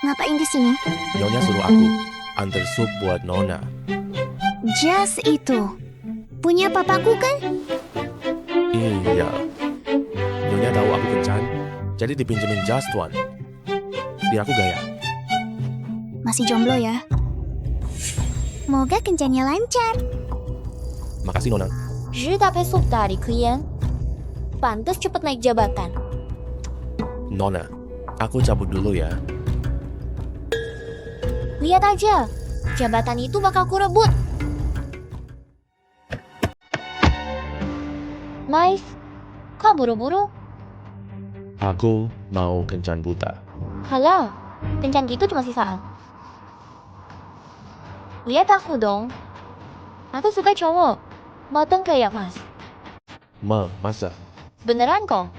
ngapain di sini? Nyonya suruh aku antar sup buat Nona. Jas itu punya papaku kan? Iya. Nyonya tahu aku kencan, jadi dipinjemin jas tuan. Biar aku gaya. Masih jomblo ya? Moga kencannya lancar. Makasih Nona. 只搭配 sup dari klien. Pantes cepet naik jabatan. Nona, aku cabut dulu ya. Lihat aja, jabatan itu bakal kurebut. Mais, kok buru-buru? Aku mau kencan buta. Halah, kencan gitu cuma sisaan. Lihat aku dong. Aku suka cowok. Mateng kayak Mas. Masa? Beneran kok?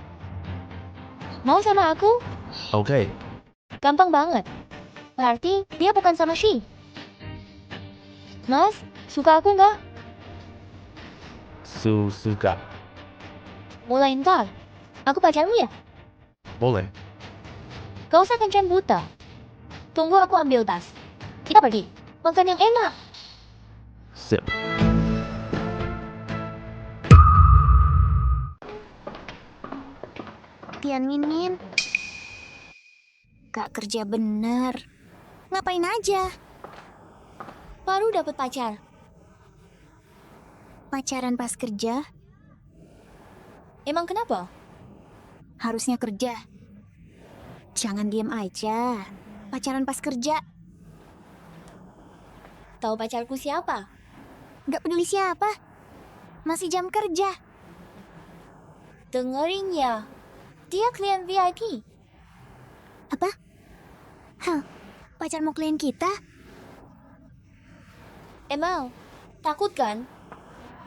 Mau sama aku? Oke. Gampang banget. Berarti dia bukan sama Shi. Mas, suka aku nggak? Suka. Mulai ntar. Aku pacarmu ya? Boleh. Gak usah kencan buta. Tunggu aku ambil tas. Kita pergi. Makan yang enak. Sip. Tian Min. Gak kerja bener. Ngapain aja? Baru dapet pacar. Pacaran pas kerja? Emang kenapa? Harusnya kerja. Jangan diem aja. Pacaran pas kerja. Tahu pacarku siapa? Gak peduli siapa. Masih jam kerja. Dengerin ya. Dia klien VIP. Apa? Hah? Pacarmu klien kita? Emang, takut kan?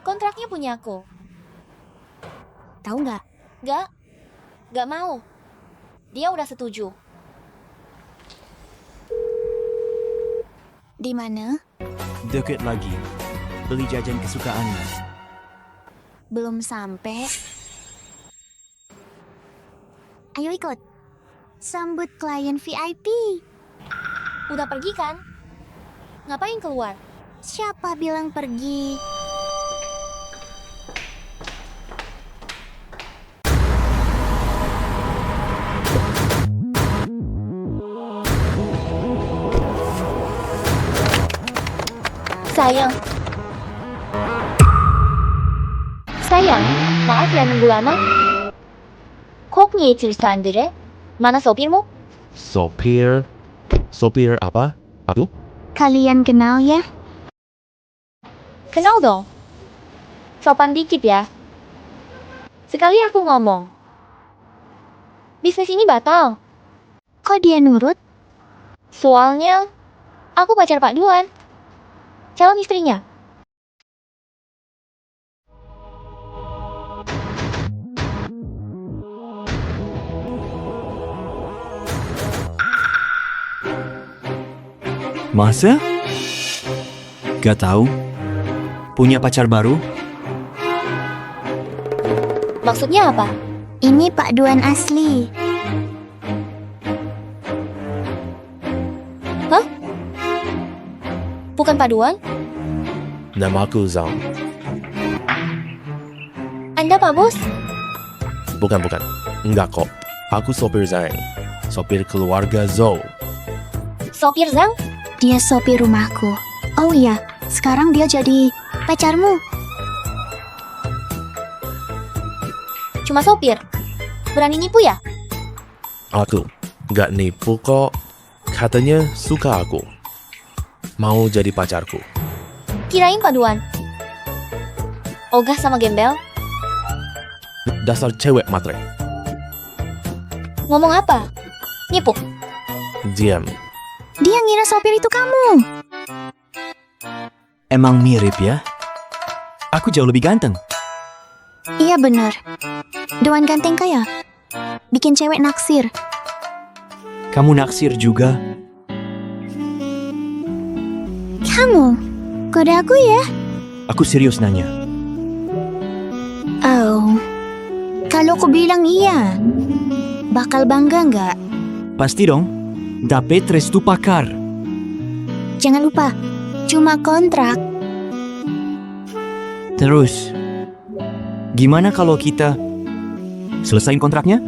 Kontraknya punya aku. Tahu nggak? Gak mau. Dia udah setuju. Di mana? Deket lagi. Beli jajan kesukaannya. Belum sampai. Ayo ikut. Sambut klien VIP. Udah pergi kan? Ngapain keluar? Siapa bilang pergi? Sayang, maaf ya nunggu lama. Kok nyetir Andre? Mana sopirmu? Sopir apa? Aku? Kalian kenal ya? Kenal dong. Sopan dikit ya. Sekali aku ngomong. Bisnis ini batal. Kok dia nurut? Soalnya, aku pacar Pak Duan. Calon istrinya. Masa? Gak tahu. Punya pacar baru? Maksudnya apa? Ini Pak Duan asli. Hah? Bukan Pak Duan? Namaku Zhang. Anda Pak Bos? Bukan. Enggak kok. Aku sopir Zhang. Sopir keluarga Zhou. Sopir Zhang? Dia sopir rumahku. Oh iya, sekarang dia jadi pacarmu. Cuma sopir? Berani nipu ya? Aku nggak nipu kok. Katanya suka aku. Mau jadi pacarku. Kirain Pak Duan. Ogah sama gembel? Dasar cewek matre. Ngomong apa? Nipu? Diam. Dia ngira sopir itu kamu. Emang mirip ya? Aku jauh lebih ganteng. Iya bener. Duan ganteng kaya. Bikin cewek naksir. Kamu naksir juga? Kamu? Kode aku ya? Aku serius nanya. Oh. Kalau aku bilang iya, bakal bangga nggak? Pasti dong. Dapet restu pakar. Jangan lupa, cuma kontrak. Terus, gimana kalau kita selesain kontraknya?